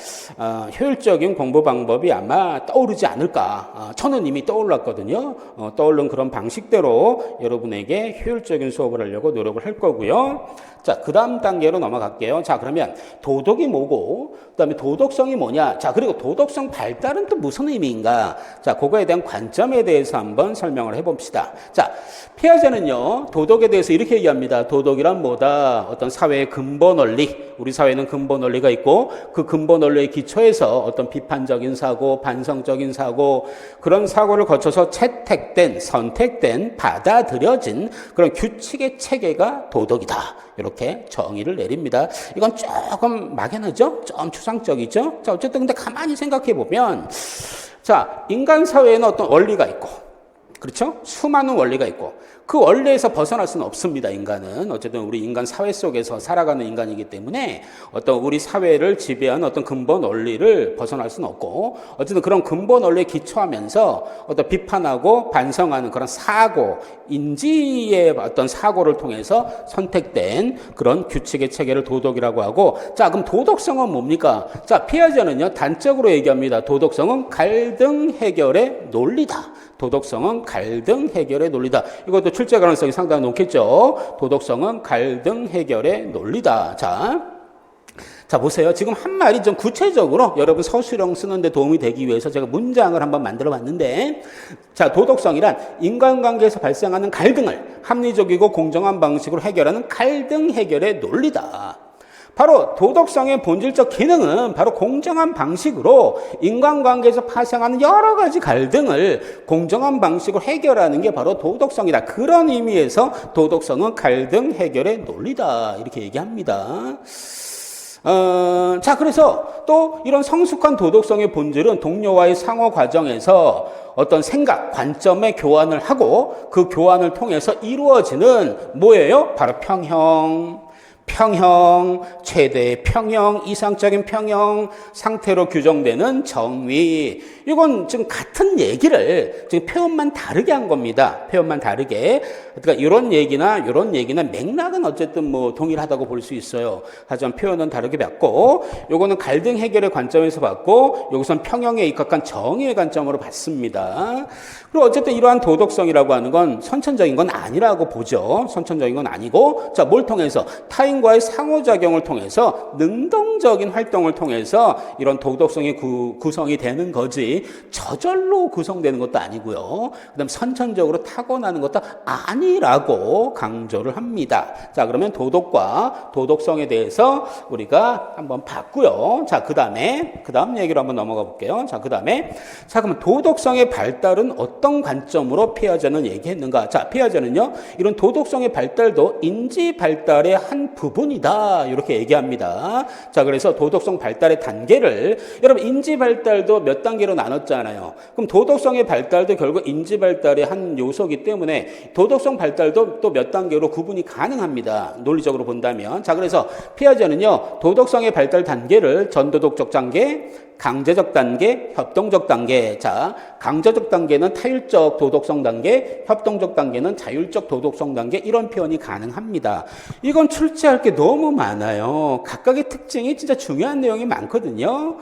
효율적인 공부 방법이 아마 떠오르지 않을까. 저는 이미 떠올랐거든요. 떠오른 그런 방식대로 여러분에게 효율적인 수업을 하려고 노력을 할 거고요. 자, 그 다음 단계로 넘어갈게요. 자, 그러면 도덕이 뭐고, 그 다음에 도덕성이 뭐냐. 자, 그리고 도덕성 발달은 또 무슨 의미인가. 자, 그거에 대한 관점에 대해서 한번 설명을 해봅시다. 자, 피아제는요, 도덕에 대해서 이렇게 얘기합니다. 도덕이란 뭐다? 어떤 사회의 근본 원리, 우리 사회는 근본 원리가 있고, 그 근본 원리의 기초에서 어떤 비판적인 사고, 반성적인 사고, 그런 사고를 거쳐서 선택된, 받아들여진 그런 규칙의 체계가 도덕이다. 이렇게 정의를 내립니다. 이건 조금 막연하죠? 좀 추상적이죠? 자, 어쨌든 근데 가만히 생각해 보면, 자, 인간 사회에는 어떤 원리가 있고, 그렇죠? 수많은 원리가 있고, 그 원리에서 벗어날 수는 없습니다, 인간은. 어쨌든 우리 인간 사회 속에서 살아가는 인간이기 때문에 어떤 우리 사회를 지배하는 어떤 근본 원리를 벗어날 수는 없고, 어쨌든 그런 근본 원리에 기초하면서 어떤 비판하고 반성하는 그런 사고, 인지의 어떤 사고를 통해서 선택된 그런 규칙의 체계를 도덕이라고 하고, 자, 그럼 도덕성은 뭡니까? 자, 피아제는요, 단적으로 얘기합니다. 도덕성은 갈등 해결의 논리다. 도덕성은 갈등 해결의 논리다. 이것도 출제 가능성이 상당히 높겠죠. 도덕성은 갈등 해결의 논리다. 자, 자, 보세요. 지금 한 말이 좀 구체적으로 여러분 서술형 쓰는데 도움이 되기 위해서 제가 문장을 한번 만들어 봤는데, 자, 도덕성이란 인간관계에서 발생하는 갈등을 합리적이고 공정한 방식으로 해결하는 갈등 해결의 논리다. 바로 도덕성의 본질적 기능은 바로 공정한 방식으로 인간관계에서 발생하는 여러 가지 갈등을 공정한 방식으로 해결하는 게 바로 도덕성이다. 그런 의미에서 도덕성은 갈등 해결의 논리다. 이렇게 얘기합니다. 자, 그래서 또 이런 성숙한 도덕성의 본질은 동료와의 상호 과정에서 어떤 생각, 관점의 교환을 하고 그 교환을 통해서 이루어지는 뭐예요? 바로 평형, 최대 평형, 이상적인 평형, 상태로 규정되는 정의. 이건 지금 같은 얘기를 지금 표현만 다르게 한 겁니다. 표현만 다르게. 그러니까 이런 얘기나 맥락은 어쨌든 뭐 동일하다고 볼 수 있어요. 하지만 표현은 다르게 봤고, 요거는 갈등 해결의 관점에서 봤고, 여기선 평형에 입각한 정의의 관점으로 봤습니다. 그리고 어쨌든 이러한 도덕성이라고 하는 건 선천적인 건 아니라고 보죠. 선천적인 건 아니고, 자, 뭘 통해서? 타인과의 상호작용을 통해서 능동적인 활동을 통해서 이런 도덕성이 구성이 되는 거지 저절로 구성되는 것도 아니고요. 그다음 선천적으로 타고나는 것도 아니라고 강조를 합니다. 자, 그러면 도덕과 도덕성에 대해서 우리가 한번 봤고요. 자, 그다음 얘기로 한번 넘어가 볼게요. 자, 그러면 도덕성의 발달은 어떤 관점으로 피아제는 얘기했는가? 자, 피아제는요, 이런 도덕성의 발달도 인지 발달의 한 부분이다. 이렇게 얘기합니다. 자, 그래서 도덕성 발달의 단계를, 여러분 인지 발달도 몇 단계로 나눴잖아요. 그럼 도덕성의 발달도 결국 인지 발달의 한 요소이기 때문에 도덕성 발달도 또 몇 단계로 구분이 가능합니다. 논리적으로 본다면. 자, 그래서 피아제는요, 도덕성의 발달 단계를 전도덕적 단계, 강제적 단계, 협동적 단계. 자, 강제적 단계는 타율적 도덕성 단계, 협동적 단계는 자율적 도덕성 단계, 이런 표현이 가능합니다. 이건 출제할 게 너무 많아요. 각각의 특징이 진짜 중요한 내용이 많거든요.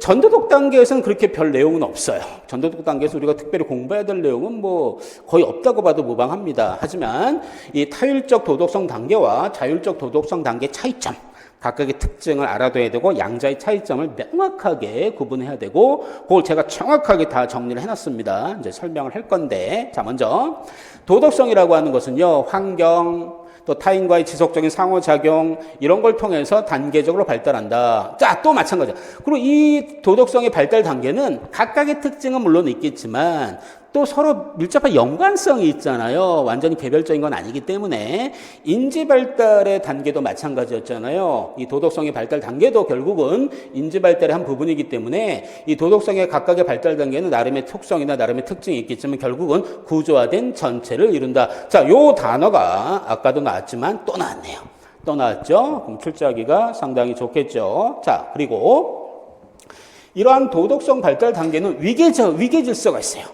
전도덕 단계에서는 그렇게 별 내용은 없어요. 전도덕 단계에서 우리가 특별히 공부해야 될 내용은 뭐 거의 없다고 봐도 무방합니다. 하지만 이 타율적 도덕성 단계와 자율적 도덕성 단계 차이점, 각각의 특징을 알아둬야 되고 양자의 차이점을 명확하게 구분해야 되고, 그걸 제가 정확하게 다 정리를 해놨습니다. 이제 설명을 할 건데, 자, 먼저 도덕성이라고 하는 것은요, 환경, 또 타인과의 지속적인 상호작용, 이런 걸 통해서 단계적으로 발달한다. 자, 또 마찬가지야. 그리고 이 도덕성의 발달 단계는 각각의 특징은 물론 있겠지만 또 서로 밀접한 연관성이 있잖아요. 완전히 개별적인 건 아니기 때문에 인지 발달의 단계도 마찬가지였잖아요. 이 도덕성의 발달 단계도 결국은 인지 발달의 한 부분이기 때문에 이 도덕성의 각각의 발달 단계는 나름의 특성이나 나름의 특징이 있겠지만 결국은 구조화된 전체를 이룬다. 자, 요 단어가 아까도 나왔지만 또 나왔네요. 또 나왔죠? 그럼 출제하기가 상당히 좋겠죠. 자, 그리고 이러한 도덕성 발달 단계는 위계 질서가 있어요.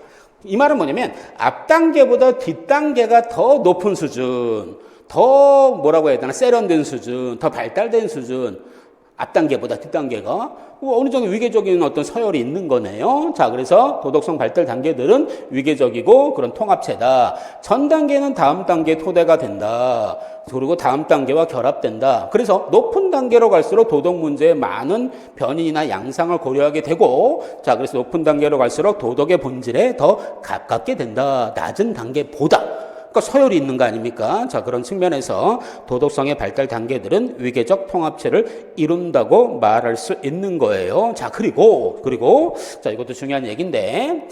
이 말은 뭐냐면 앞 단계보다 뒷 단계가 더 높은 수준, 더 뭐라고 해야 되나, 세련된 수준, 더 발달된 수준, 앞 단계보다 뒷 단계가 어느 정도 위계적인 어떤 서열이 있는 거네요. 자, 그래서 도덕성 발달 단계들은 위계적이고 그런 통합체다. 전 단계는 다음 단계의 토대가 된다. 그리고 다음 단계와 결합된다. 그래서 높은 단계로 갈수록 도덕 문제에 많은 변이나 양상을 고려하게 되고, 자, 그래서 높은 단계로 갈수록 도덕의 본질에 더 가깝게 된다. 낮은 단계보다. 그러니까 서열이 있는 거 아닙니까? 자, 그런 측면에서 도덕성의 발달 단계들은 위계적 통합체를 이룬다고 말할 수 있는 거예요. 자, 그리고 자, 이것도 중요한 얘기인데,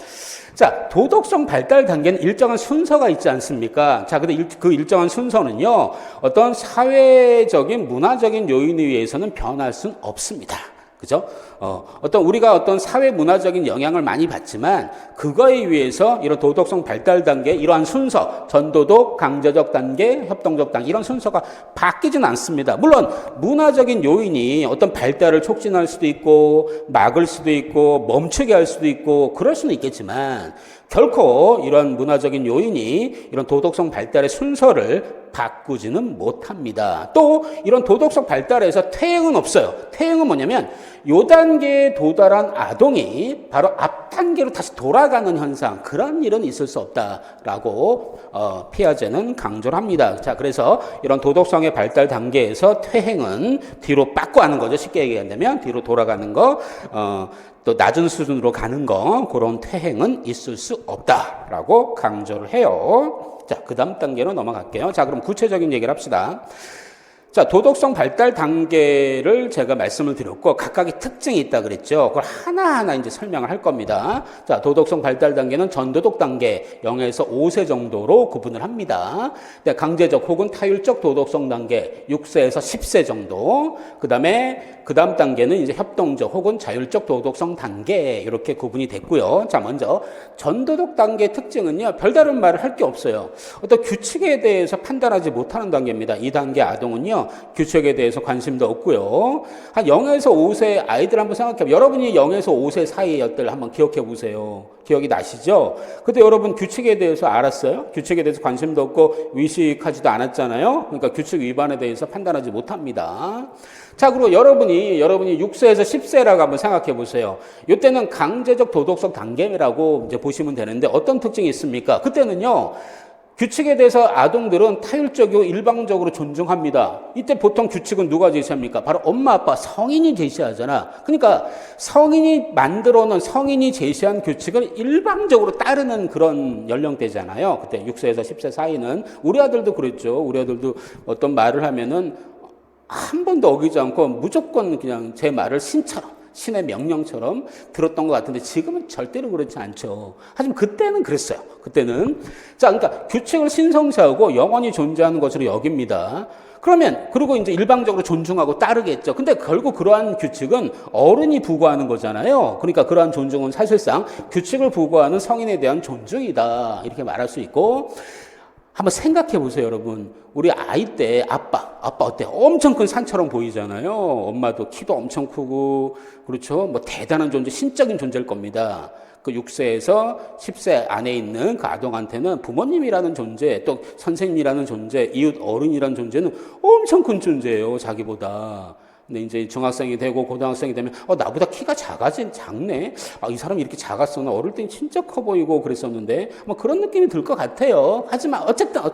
자, 도덕성 발달 단계는 일정한 순서가 있지 않습니까? 자, 근데 그 일정한 순서는요, 어떤 사회적인 문화적인 요인에 의해서는 변할 수는 없습니다. 그죠? 우리가 어떤 사회 문화적인 영향을 많이 받지만 그거에 의해서 이런 도덕성 발달 단계, 이러한 순서, 전도덕, 강제적 단계, 협동적 단계, 이런 순서가 바뀌진 않습니다. 물론 문화적인 요인이 어떤 발달을 촉진할 수도 있고 막을 수도 있고 멈추게 할 수도 있고 그럴 수는 있겠지만 결코 이런 문화적인 요인이 이런 도덕성 발달의 순서를 바꾸지는 못합니다. 또 이런 도덕성 발달에서 퇴행은 없어요. 퇴행은 뭐냐면 요 단계에 도달한 아동이 바로 앞 단계로 다시 돌아가는 현상, 그런 일은 있을 수 없다라고 피아제는 강조를 합니다. 자, 그래서 이런 도덕성의 발달 단계에서 퇴행은 뒤로 빠꾸하는 거죠. 쉽게 얘기한다면 뒤로 돌아가는 거, 또 낮은 수준으로 가는 거, 그런 퇴행은 있을 수 없다라고 강조를 해요. 자, 그 다음 단계로 넘어갈게요. 자, 그럼 구체적인 얘기를 합시다. 자, 도덕성 발달 단계를 제가 말씀을 드렸고, 각각의 특징이 있다 그랬죠. 그걸 하나하나 이제 설명을 할 겁니다. 자, 도덕성 발달 단계는 전도덕 단계 0에서 5세 정도로 구분을 합니다. 네, 강제적 혹은 타율적 도덕성 단계 6세에서 10세 정도. 그 다음 단계는 이제 협동적 혹은 자율적 도덕성 단계, 이렇게 구분이 됐고요. 자, 먼저 전도덕 단계의 특징은요, 별다른 말을 할 게 없어요. 어떤 규칙에 대해서 판단하지 못하는 단계입니다. 이 단계 아동은요, 규칙에 대해서 관심도 없고요. 한 0에서 5세 아이들 한번 생각해보세요. 여러분이 0에서 5세 사이였들 한번 기억해 보세요. 기억이 나시죠? 그때 여러분 규칙에 대해서 알았어요? 규칙에 대해서 관심도 없고 의식하지도 않았잖아요. 그러니까 규칙 위반에 대해서 판단하지 못합니다. 자, 그리고 여러분이 6세에서 10세라고 한번 생각해 보세요. 이때는 강제적 도덕성 단계라고 이제 보시면 되는데 어떤 특징이 있습니까? 그때는요, 규칙에 대해서 아동들은 타율적이고 일방적으로 존중합니다. 이때 보통 규칙은 누가 제시합니까? 바로 엄마, 아빠, 성인이 제시하잖아. 그러니까 성인이 만들어 놓은, 성인이 제시한 규칙을 일방적으로 따르는 그런 연령대잖아요. 그때 6세에서 10세 사이는. 우리 아들도 그랬죠. 우리 아들도 어떤 말을 하면은 한 번도 어기지 않고 무조건 그냥 제 말을 신의 명령처럼 들었던 것 같은데 지금은 절대로 그렇지 않죠. 하지만 그때는 그랬어요. 그때는. 자, 그러니까 규칙을 신성시하고 영원히 존재하는 것으로 여깁니다. 그리고 이제 일방적으로 존중하고 따르겠죠. 근데 결국 그러한 규칙은 어른이 부과하는 거잖아요. 그러니까 그러한 존중은 사실상 규칙을 부과하는 성인에 대한 존중이다, 이렇게 말할 수 있고, 한번 생각해 보세요, 여러분. 우리 아이 때 아빠 어때? 엄청 큰 산처럼 보이잖아요. 엄마도 키도 엄청 크고, 그렇죠? 뭐 대단한 존재, 신적인 존재일 겁니다. 그 6세에서 10세 안에 있는 그 아동한테는 부모님이라는 존재, 또 선생님이라는 존재, 이웃 어른이라는 존재는 엄청 큰 존재예요, 자기보다. 근데 이제 중학생이 되고 고등학생이 되면 나보다 키가 작네. 이 사람이 이렇게 작았어. 나 어릴 땐 진짜 커 보이고 그랬었는데 뭐 그런 느낌이 들 것 같아요. 하지만 어쨌든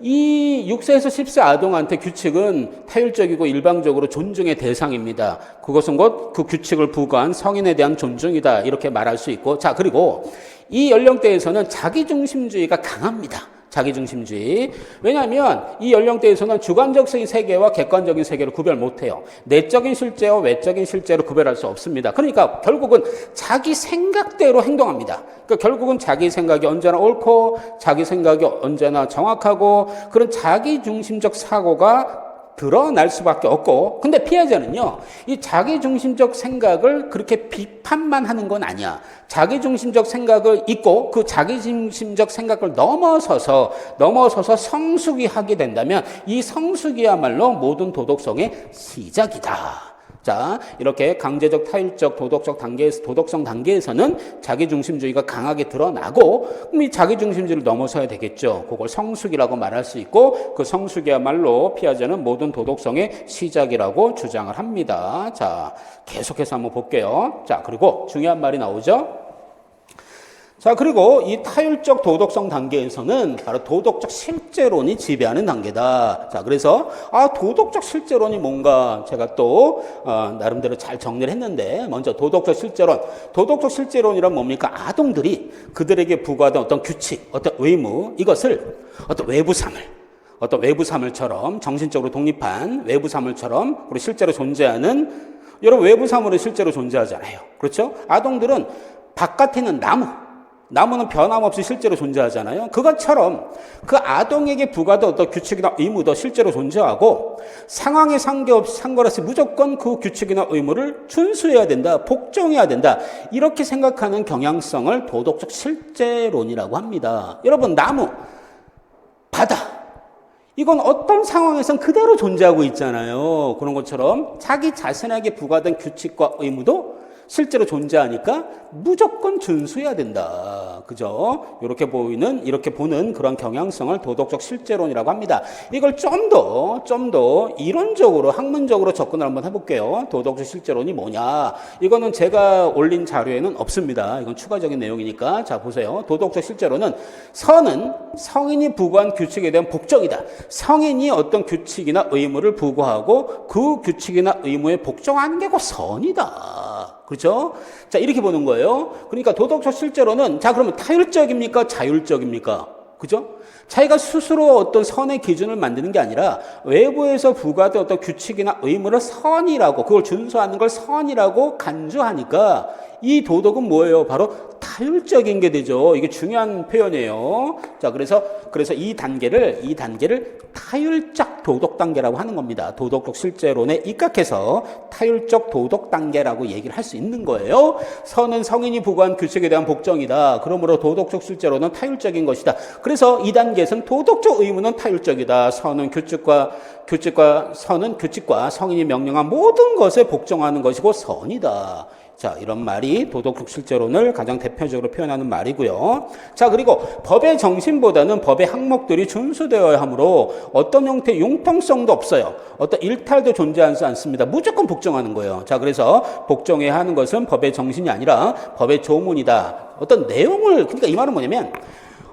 이 6세에서 10세 아동한테 규칙은 타율적이고 일방적으로 존중의 대상입니다. 그것은 곧 그 규칙을 부과한 성인에 대한 존중이다, 이렇게 말할 수 있고, 자, 그리고 이 연령대에서는 자기중심주의가 강합니다. 자기중심주의. 왜냐하면 이 연령대에서는 주관적인 세계와 객관적인 세계를 구별 못해요. 내적인 실제와 외적인 실제로 구별할 수 없습니다. 그러니까 결국은 자기 생각대로 행동합니다. 그러니까 결국은 자기 생각이 언제나 옳고 자기 생각이 언제나 정확하고 그런 자기중심적 사고가 드러날 수밖에 없고, 근데 피해자는요, 이 자기중심적 생각을 그렇게 비판만 하는 건 아니야. 자기중심적 생각을 잊고 그 자기중심적 생각을 넘어서서 성숙이 하게 된다면 이 성숙이야말로 모든 도덕성의 시작이다. 자, 이렇게 강제적, 타율적, 도덕성 단계에서는 자기중심주의가 강하게 드러나고, 그럼 이 자기중심주의를 넘어서야 되겠죠. 그걸 성숙이라고 말할 수 있고, 그 성숙이야말로 피아제는 모든 도덕성의 시작이라고 주장을 합니다. 자, 계속해서 한번 볼게요. 자, 그리고 중요한 말이 나오죠. 자, 그리고 이 타율적 도덕성 단계에서는 바로 도덕적 실제론이 지배하는 단계다. 자, 그래서 도덕적 실제론이 뭔가 제가 또 나름대로 잘 정리를 했는데, 먼저 도덕적 실제론. 도덕적 실제론이란 뭡니까? 아동들이 그들에게 부과된 어떤 규칙, 어떤 의무, 이것을 어떤 외부사물처럼, 정신적으로 독립한 외부사물처럼, 그리고 실제로 존재하는, 여러분 외부사물은 실제로 존재하잖아요. 그렇죠? 아동들은 바깥에 있는 나무는 변함없이 실제로 존재하잖아요. 그것처럼 그 아동에게 부과된 어떤 규칙이나 의무도 실제로 존재하고, 상황에 상관없이 무조건 그 규칙이나 의무를 준수해야 된다, 복종해야 된다, 이렇게 생각하는 경향성을 도덕적 실제론이라고 합니다. 여러분, 나무, 바다, 이건 어떤 상황에선 그대로 존재하고 있잖아요. 그런 것처럼 자기 자신에게 부과된 규칙과 의무도 실제로 존재하니까 무조건 준수해야 된다. 그죠? 이렇게 보는 그런 경향성을 도덕적 실제론이라고 합니다. 이걸 좀 더 이론적으로, 학문적으로 접근을 한번 해볼게요. 도덕적 실제론이 뭐냐? 이거는 제가 올린 자료에는 없습니다. 이건 추가적인 내용이니까. 자, 보세요. 도덕적 실제론은 선은 성인이 부과한 규칙에 대한 복종이다. 성인이 어떤 규칙이나 의무를 부과하고 그 규칙이나 의무에 복종하는 게 곧 선이다. 그렇죠? 자, 이렇게 보는 거예요. 그러니까 도덕적 실제로는, 자, 그러면 타율적입니까? 자율적입니까? 그죠? 자기가 스스로 어떤 선의 기준을 만드는 게 아니라 외부에서 부과된 어떤 규칙이나 의무를 선이라고, 그걸 준수하는 걸 선이라고 간주하니까 이 도덕은 뭐예요? 바로 타율적인 게 되죠. 이게 중요한 표현이에요. 자, 그래서 이 단계를 타율적 도덕 단계라고 하는 겁니다. 도덕적 실제론에 입각해서 타율적 도덕 단계라고 얘기를 할 수 있는 거예요. 선은 성인이 부과한 규칙에 대한 복종이다. 그러므로 도덕적 실제론은 타율적인 것이다. 그래서 2단계에서는 도덕적 의무는 타율적이다. 선은 규칙과 성인이 명령한 모든 것에 복종하는 것이고 선이다. 자, 이런 말이 도덕적 실제론을 가장 대표적으로 표현하는 말이고요. 자, 그리고 법의 정신보다는 법의 항목들이 준수되어야 하므로 어떤 형태의 융통성도 없어요. 어떤 일탈도 존재하지 않습니다. 무조건 복종하는 거예요. 자, 그래서 복종해야 하는 것은 법의 정신이 아니라 법의 조문이다. 어떤 내용을, 그러니까 이 말은 뭐냐면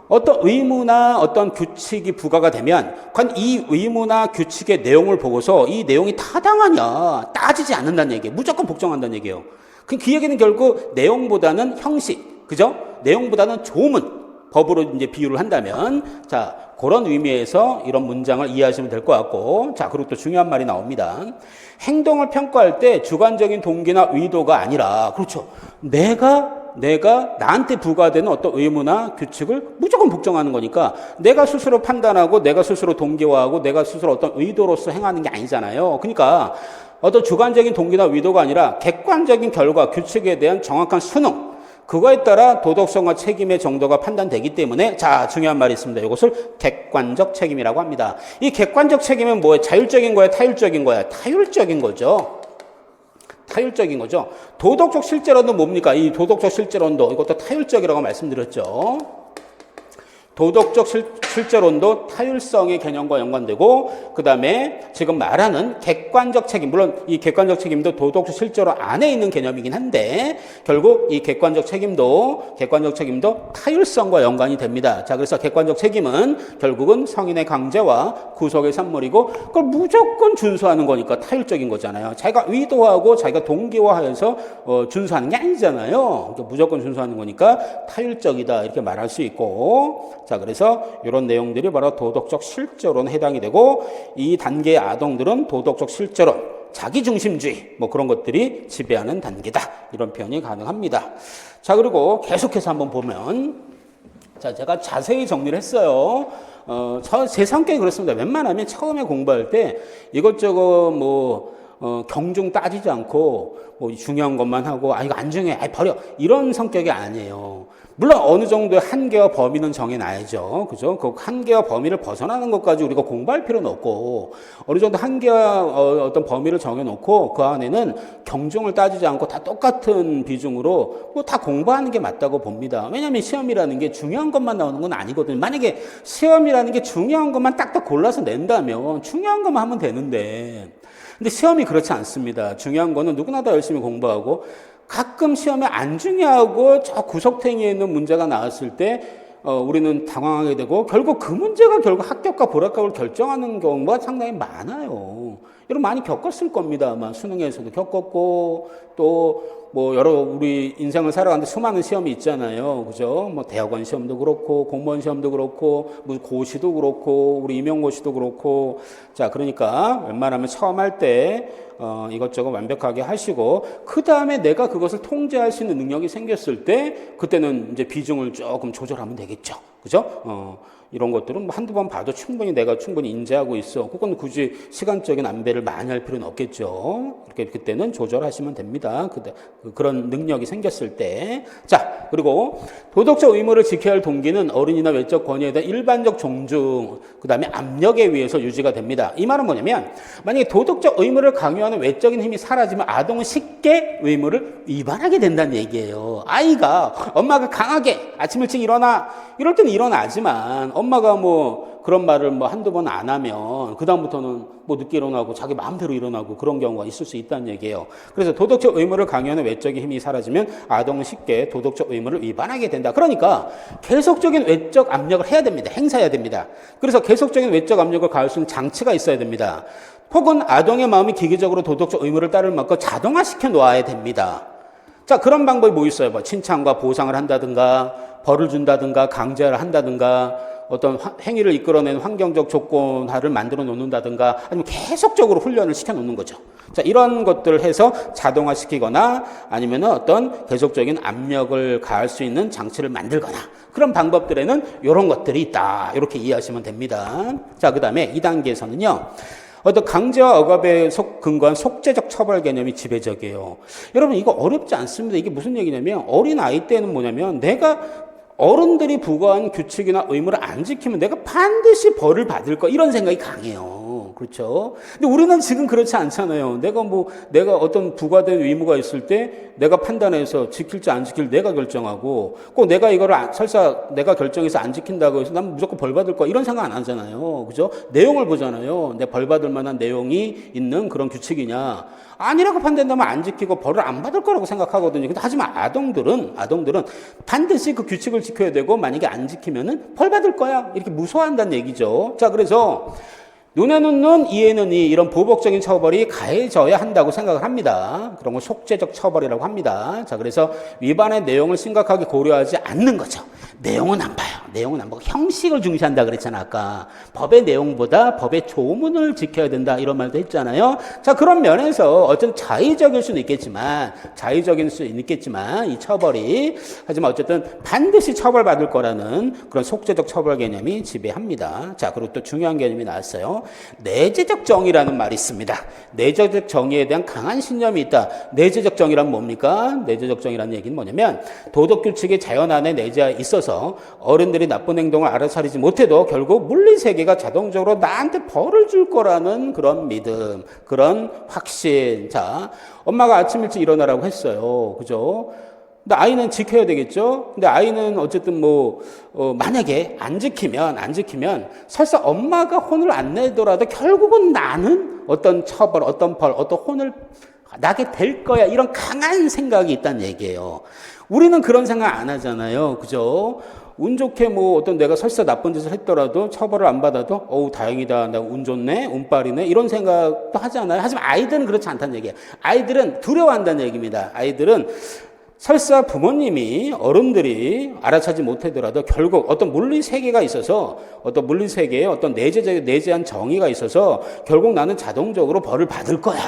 어떤 의무나 어떤 규칙이 부과가 되면 과연 이 의무나 규칙의 내용을 보고서 이 내용이 타당하냐 따지지 않는다는 얘기예요. 무조건 복종한다는 얘기예요. 그 얘기는 결국 내용보다는 형식, 그죠? 내용보다는 조문, 법으로 이제 비유를 한다면, 자, 그런 의미에서 이런 문장을 이해하시면 될 것 같고, 자, 그리고 또 중요한 말이 나옵니다. 행동을 평가할 때 주관적인 동기나 의도가 아니라, 그렇죠. 내가 나한테 부과되는 어떤 의무나 규칙을 무조건 복종하는 거니까 내가 스스로 판단하고 내가 스스로 동기화하고 내가 스스로 어떤 의도로서 행하는 게 아니잖아요. 그러니까 어떤 주관적인 동기나 의도가 아니라 객관적인 결과, 규칙에 대한 정확한 수능, 그거에 따라 도덕성과 책임의 정도가 판단되기 때문에, 자, 중요한 말이 있습니다. 이것을 객관적 책임이라고 합니다. 이 객관적 책임은 뭐예요? 자율적인 거예요? 타율적인 거예요? 타율적인 거죠. 타율적인 거죠. 도덕적 실제론도 뭡니까? 이 도덕적 실제론도 이것도 타율적이라고 말씀드렸죠. 도덕적 실제론도 타율성의 개념과 연관되고, 그 다음에 지금 말하는 객관적 책임, 물론 이 객관적 책임도 도덕적 실제론 안에 있는 개념이긴 한데 결국 이 객관적 책임도 타율성과 연관이 됩니다. 자, 그래서 객관적 책임은 결국은 성인의 강제와 구속의 산물이고 그걸 무조건 준수하는 거니까 타율적인 거잖아요. 자기가 의도하고 자기가 동기화해서 준수하는 게 아니잖아요. 그러니까 무조건 준수하는 거니까 타율적이다 이렇게 말할 수 있고, 자, 그래서 이런 내용들이 바로 도덕적 실제론에 해당이 되고, 이 단계의 아동들은 도덕적 실제론, 자기중심주의 뭐 그런 것들이 지배하는 단계다 이런 표현이 가능합니다. 자, 그리고 계속해서 한번 보면, 자, 제가 자세히 정리를 했어요. 제 성격이 그렇습니다. 웬만하면 처음에 공부할 때 이것저것 경중 따지지 않고 중요한 것만 하고, 이거 안 중요해, 버려, 이런 성격이 아니에요. 물론 어느 정도의 한계와 범위는 정해놔야죠. 그죠? 그 한계와 범위를 벗어나는 것까지 우리가 공부할 필요는 없고, 어느 정도 한계와 어떤 범위를 정해놓고 그 안에는 경중을 따지지 않고 다 똑같은 비중으로 다 공부하는 게 맞다고 봅니다. 왜냐하면 시험이라는 게 중요한 것만 나오는 건 아니거든요. 만약에 시험이라는 게 중요한 것만 딱딱 골라서 낸다면 중요한 것만 하면 되는데, 근데 시험이 그렇지 않습니다. 중요한 거는 누구나 다 열심히 공부하고, 가끔 시험에 안 중요하고 저 구석탱이에 있는 문제가 나왔을 때 우리는 당황하게 되고, 결국 그 문제가 결국 합격과 불합격을 결정하는 경우가 상당히 많아요. 여러분 많이 겪었을 겁니다. 아마 수능에서도 겪었고, 또 우리 인생을 살아가는데 수많은 시험이 있잖아요. 그죠? 대학원 시험도 그렇고, 공무원 시험도 그렇고, 고시도 그렇고, 우리 임용고시도 그렇고. 자, 그러니까 웬만하면 처음 할 때 이것저것 완벽하게 하시고, 그 다음에 내가 그것을 통제할 수 있는 능력이 생겼을 때, 그때는 이제 비중을 조금 조절하면 되겠죠. 그죠? 이런 것들은 뭐 한두 번 봐도 충분히 내가 충분히 인지하고 있어. 그건 굳이 시간적인 안배를 많이 할 필요는 없겠죠. 이렇게 그때는 조절하시면 됩니다. 그런 능력이 생겼을 때. 자, 그리고 도덕적 의무를 지켜야 할 동기는 어른이나 외적 권위에 대한 일반적 존중, 그 다음에 압력에 의해서 유지가 됩니다. 이 말은 뭐냐면 만약에 도덕적 의무를 강요하는 외적인 힘이 사라지면 아동은 쉽게 의무를 위반하게 된다는 얘기예요. 아이가 엄마가 강하게 아침 일찍 일어나 이럴 때는 일어나지만 엄마가 뭐 그런 말을 뭐 한두 번 안 하면 그다음부터는 뭐 늦게 일어나고 자기 마음대로 일어나고 그런 경우가 있을 수 있다는 얘기예요. 그래서 도덕적 의무를 강요하는 외적인 힘이 사라지면 아동은 쉽게 도덕적 의무를 위반하게 된다. 그러니까 계속적인 외적 압력을 해야 됩니다. 행사해야 됩니다. 그래서 계속적인 외적 압력을 가할 수 있는 장치가 있어야 됩니다. 혹은 아동의 마음이 기계적으로 도덕적 의무를 따를 만큼 자동화시켜 놓아야 됩니다. 자, 그런 방법이 뭐 있어요? 뭐 칭찬과 보상을 한다든가 벌을 준다든가 강제를 한다든가 어떤 행위를 이끌어내는 환경적 조건화를 만들어 놓는다든가 아니면 계속적으로 훈련을 시켜 놓는 거죠. 자, 이런 것들을 해서 자동화시키거나 아니면 어떤 계속적인 압력을 가할 수 있는 장치를 만들거나 그런 방법들에는 이런 것들이 있다. 이렇게 이해하시면 됩니다. 자, 그 다음에 2단계에서는요. 어떤 강제와 억압에 근거한 속죄적 처벌 개념이 지배적이에요. 여러분 이거 어렵지 않습니다. 이게 무슨 얘기냐면 어린 아이 때는 뭐냐면 내가 어른들이 부과한 규칙이나 의무를 안 지키면 내가 반드시 벌을 받을 거 이런 생각이 강해요. 그렇죠? 근데 우리는 지금 그렇지 않잖아요. 내가 어떤 부과된 의무가 있을 때 내가 판단해서 지킬지 안 지킬 내가 결정하고 꼭 내가 이거를 설사 내가 결정해서 안 지킨다고 해서 난 무조건 벌 받을 거 이런 생각 안 하잖아요. 그죠? 내용을 보잖아요. 내 벌 받을 만한 내용이 있는 그런 규칙이냐. 아니라고 판단한다면 안 지키고 벌을 안 받을 거라고 생각하거든요. 근데 하지만 아동들은 반드시 그 규칙을 지켜야 되고 만약에 안 지키면은 벌 받을 거야. 이렇게 무서워한다는 얘기죠. 자, 그래서 눈에는 눈, 이에는 이 이런 보복적인 처벌이 가해져야 한다고 생각을 합니다. 그런 걸 속죄적 처벌이라고 합니다. 자, 그래서 위반의 내용을 심각하게 고려하지 않는 거죠. 내용은 안 봐요. 내용은 안 보고 형식을 중시한다 그랬잖아 아까. 법의 내용보다 법의 조문을 지켜야 된다 이런 말도 했잖아요. 자, 그런 면에서 어쨌든 자의적일 수는 있겠지만 이 처벌이 하지만 어쨌든 반드시 처벌받을 거라는 그런 속죄적 처벌 개념이 지배합니다. 자, 그리고 또 중요한 개념이 나왔어요. 내재적 정의라는 말이 있습니다. 내재적 정의에 대한 강한 신념이 있다. 내재적 정의란 뭡니까? 내재적 정의라는 얘기는 뭐냐면 도덕규칙이 자연 안에 내재해 있어서 어른들이 나쁜 행동을 알아차리지 못해도 결국 물리세계가 자동적으로 나한테 벌을 줄 거라는 그런 믿음, 그런 확신. 자, 엄마가 아침 일찍 일어나라고 했어요. 그죠? 근데 아이는 지켜야 되겠죠? 근데 아이는 어쨌든 만약에 안 지키면 설사 엄마가 혼을 안 내더라도 결국은 나는 어떤 처벌, 어떤 벌, 어떤 혼을 나게 될 거야. 이런 강한 생각이 있다는 얘기예요. 우리는 그런 생각 안 하잖아요. 그죠? 운 좋게 어떤 내가 설사 나쁜 짓을 했더라도 처벌을 안 받아도 어우 다행이다. 나 운 좋네. 운빨이네. 이런 생각도 하잖아요. 하지만 아이들은 그렇지 않다는 얘기예요. 아이들은 두려워한다는 얘기입니다. 아이들은 설사 부모님이 어른들이 알아차지 못하더라도 결국 어떤 물리 세계가 있어서 어떤 물리 세계에 어떤 내재한 정의가 있어서 결국 나는 자동적으로 벌을 받을 거야.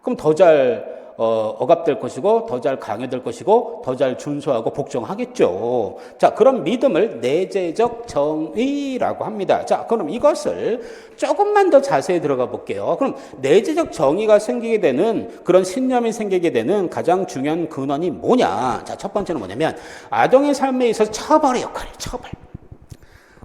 그럼 더 잘 억압될 것이고 더 잘 강요될 것이고 더 잘 준수하고 복종하겠죠. 자, 그런 믿음을 내재적 정의라고 합니다. 자, 그럼 이것을 조금만 더 자세히 들어가 볼게요. 그럼 내재적 정의가 생기게 되는 그런 신념이 생기게 되는 가장 중요한 근원이 뭐냐? 자, 첫 번째는 뭐냐면 아동의 삶에 있어서 처벌의 역할이에요.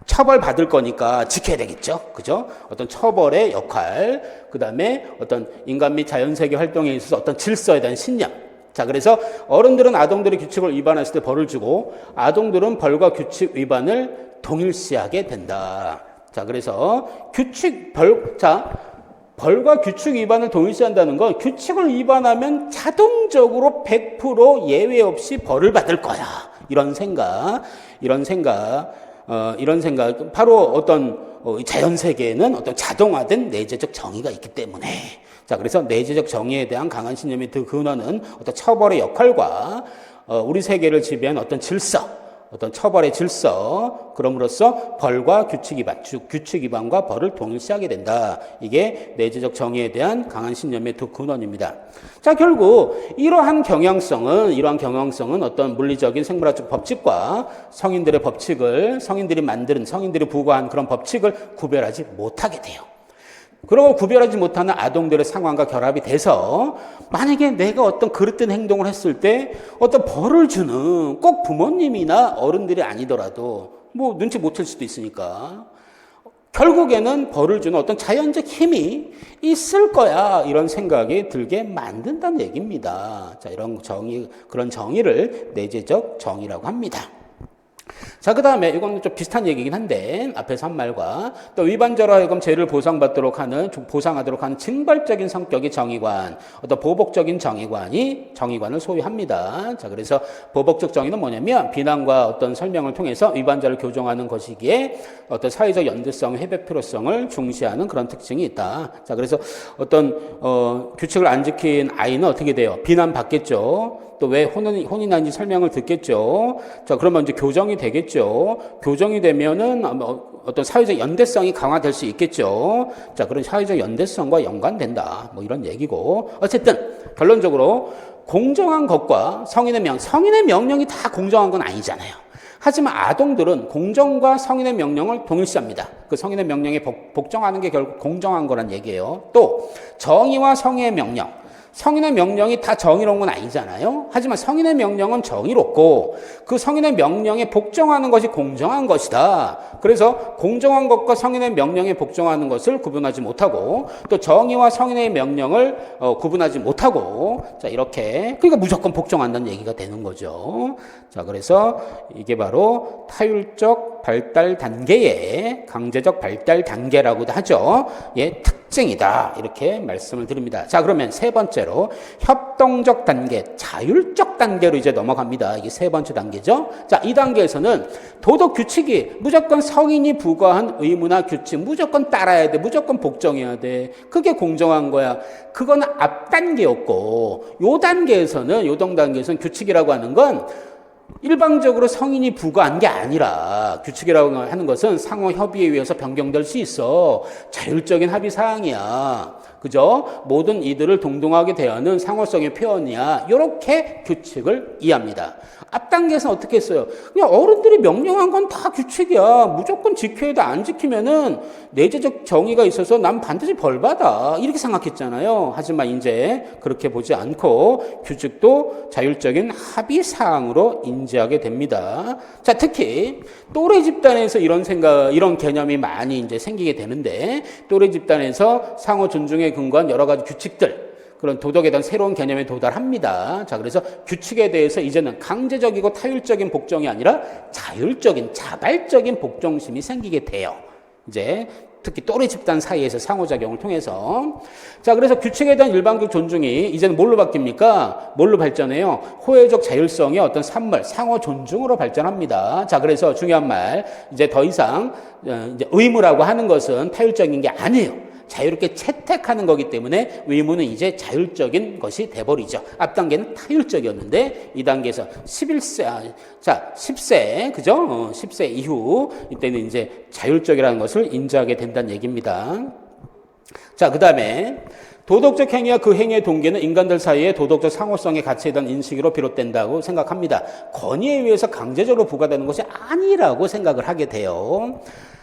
처벌 받을 거니까 지켜야 되겠죠. 그죠? 어떤 처벌의 역할, 그 다음에 어떤 인간 및 자연세계 활동에 있어서 어떤 질서에 대한 신념. 자, 그래서 어른들은 아동들의 규칙을 위반했을 때 벌을 주고 아동들은 벌과 규칙 위반을 동일시하게 된다. 자, 그래서 벌과 규칙 위반을 동일시한다는 건 규칙을 위반하면 자동적으로 100% 예외 없이 벌을 받을 거야. 이런 생각. 바로 어떤 자연 세계에는 어떤 자동화된 내재적 정의가 있기 때문에. 자, 그래서 내재적 정의에 대한 강한 신념의 그 근원은 어떤 처벌의 역할과 우리 세계를 지배한 어떤 질서, 어떤 처벌의 질서, 그럼으로써 벌과 규칙 위반, 즉 규칙 위반과 벌을 동일시하게 된다. 이게 내재적 정의에 대한 강한 신념의 두 근원입니다. 자, 결국 이러한 경향성은 어떤 물리적인 생물학적 법칙과 성인들의 법칙을, 성인들이 부과한 그런 법칙을 구별하지 못하게 돼요. 그러고 구별하지 못하는 아동들의 상황과 결합이 돼서 만약에 내가 어떤 그릇된 행동을 했을 때 어떤 벌을 주는 꼭 부모님이나 어른들이 아니더라도 뭐 눈치 못 챌 수도 있으니까 결국에는 벌을 주는 어떤 자연적 힘이 있을 거야 이런 생각이 들게 만든다는 얘기입니다. 자, 이런 그런 정의를 내재적 정의라고 합니다. 자, 그 다음에 이건 좀 비슷한 얘기긴 한데 앞에서 한 말과 또 위반자로 하여금 죄를 보상하도록 하는 징벌적인 성격의 정의관, 어떤 보복적인 정의관을 소유합니다. 자, 그래서 보복적 정의는 뭐냐면 비난과 어떤 설명을 통해서 위반자를 교정하는 것이기에 어떤 사회적 연대성, 회백 필요성을 중시하는 그런 특징이 있다. 자, 그래서 어떤 규칙을 안 지킨 아이는 어떻게 돼요? 비난받겠죠. 또 왜 혼이 난지 설명을 듣겠죠. 자, 그러면 이제 교정이 되겠죠. 교정이 되면은 어떤 사회적 연대성이 강화될 수 있겠죠. 자, 그런 사회적 연대성과 연관된다. 뭐 이런 얘기고. 어쨌든 결론적으로 공정한 것과 성인의 명령이 다 공정한 건 아니잖아요. 하지만 아동들은 공정과 성인의 명령을 동일시합니다. 그 성인의 명령에 복종하는 게 결국 공정한 거란 얘기예요. 또 정의와 성인의 명령이 다 정의로운 건 아니잖아요. 하지만 성인의 명령은 정의롭고 그 성인의 명령에 복종하는 것이 공정한 것이다. 그래서 공정한 것과 성인의 명령에 복종하는 것을 구분하지 못하고 또 정의와 성인의 명령을 구분하지 못하고 자, 이렇게 그러니까 무조건 복종한다는 얘기가 되는 거죠. 자, 그래서 이게 바로 타율적 발달 단계의 강제적 발달 단계라고도 하죠. 예, 특징이다. 이렇게 말씀을 드립니다. 자, 그러면 세 번째로 협동적 단계, 자율적 단계로 이제 넘어갑니다. 이게 세 번째 단계죠. 자, 이 단계에서는 도덕 규칙이 무조건 성인이 부과한 의무나 규칙 무조건 따라야 돼. 무조건 복종해야 돼. 그게 공정한 거야. 그거는 앞 단계였고 요 단계에서는 규칙이라고 하는 건 일방적으로 성인이 부과한 게 아니라 규칙이라고 하는 것은 상호 협의에 의해서 변경될 수 있어. 자율적인 합의 사항이야. 그죠? 모든 이들을 동등하게 대하는 상호성의 표현이야. 이렇게 규칙을 이해합니다. 앞 단계에서는 어떻게 했어요? 그냥 어른들이 명령한 건 다 규칙이야. 무조건 지켜야 돼. 안 지키면은 내재적 정의가 있어서 난 반드시 벌받아. 이렇게 생각했잖아요. 하지만 이제 그렇게 보지 않고 규칙도 자율적인 합의 사항으로 인지하게 됩니다. 자, 특히 또래 집단에서 이런 개념이 많이 이제 생기게 되는데 또래 집단에서 상호 존중에 근거한 여러 가지 규칙들 그런 도덕에 대한 새로운 개념에 도달합니다. 자, 그래서 규칙에 대해서 이제는 강제적이고 타율적인 복종이 아니라 자율적인, 자발적인 복종심이 생기게 돼요. 이제 특히 또래 집단 사이에서 상호작용을 통해서. 자, 그래서 규칙에 대한 일반적 존중이 이제는 뭘로 바뀝니까? 뭘로 발전해요? 호혜적 자율성의 어떤 산물, 상호 존중으로 발전합니다. 자, 그래서 중요한 말, 이제 더 이상 이제 의무라고 하는 것은 타율적인 게 아니에요. 자유롭게 채택하는 거기 때문에 의무는 이제 자율적인 것이 돼버리죠. 앞 단계는 타율적이었는데 이 단계에서 10세, 그죠? 10세 이후 이때는 이제 자율적이라는 것을 인지하게 된다는 얘기입니다. 자, 그 다음에 도덕적 행위와 그 행위의 동기는 인간들 사이의 도덕적 상호성의 가치에 대한 인식으로 비롯된다고 생각합니다. 권위에 의해서 강제적으로 부과되는 것이 아니라고 생각을 하게 돼요.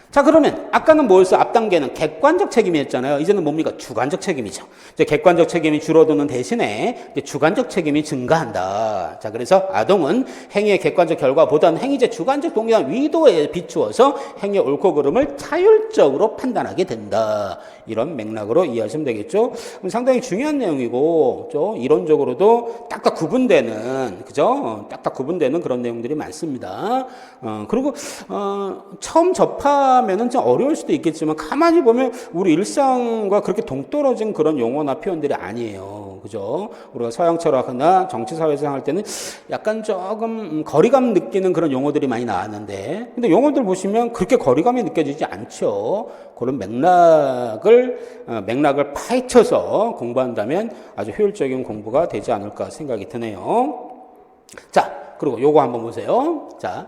자, 그러면 아까는 뭐였어요? 앞 단계는 객관적 책임이었잖아요. 이제는 뭡니까? 주관적 책임이죠. 이제 객관적 책임이 줄어드는 대신에 이제 주관적 책임이 증가한다. 자, 그래서 아동은 행위의 객관적 결과보다는 행위의 주관적 동기와 위도에 비추어서 행위의 옳고 그름을 자율적으로 판단하게 된다. 이런 맥락으로 이해하시면 되겠죠. 상당히 중요한 내용이고, 좀 이론적으로도 딱딱 구분되는, 그죠? 딱딱 구분되는 그런 내용들이 많습니다. 그리고 처음 접하면은 좀 어려울 수도 있겠지만 가만히 보면 우리 일상과 그렇게 동떨어진 그런 용어나 표현들이 아니에요. 그죠? 우리가 서양 철학이나 정치 사회에서 할 때는 약간 조금 거리감 느끼는 그런 용어들이 많이 나왔는데, 근데 용어들 보시면 그렇게 거리감이 느껴지지 않죠. 그런 맥락을 파헤쳐서 공부한다면 아주 효율적인 공부가 되지 않을까 생각이 드네요. 자, 그리고 요거 한번 보세요. 자,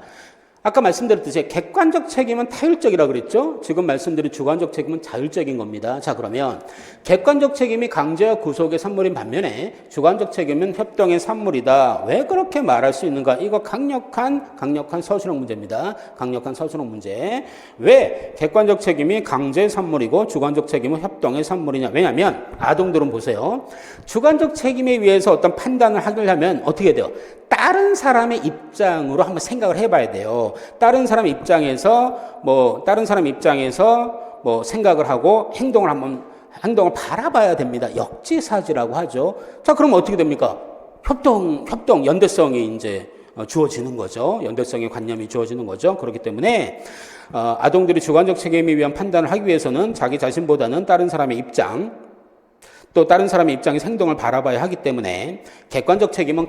아까 말씀드렸듯이 객관적 책임은 타율적이라고 그랬죠? 지금 말씀드린 주관적 책임은 자율적인 겁니다. 자, 그러면 객관적 책임이 강제와 구속의 산물인 반면에 주관적 책임은 협동의 산물이다. 왜 그렇게 말할 수 있는가? 이거 강력한 서술형 문제입니다. 강력한 서술형 문제. 왜 객관적 책임이 강제의 산물이고 주관적 책임은 협동의 산물이냐? 왜냐하면 아동들은 보세요. 주관적 책임에 의해서 어떤 판단을 하려면 어떻게 돼요? 다른 사람의 입장으로 한번 생각을 해봐야 돼요. 다른 사람 입장에서 생각을 하고 행동을 바라봐야 됩니다. 역지사지라고 하죠. 자, 그럼 어떻게 됩니까? 협동, 연대성이 이제 주어지는 거죠. 연대성의 관념이 주어지는 거죠. 그렇기 때문에 아동들이 주관적 책임에 의한 판단을 하기 위해서는 자기 자신보다는 다른 사람의 입장, 또 다른 사람의 입장에서 행동을 바라봐야 하기 때문에 객관적 책임은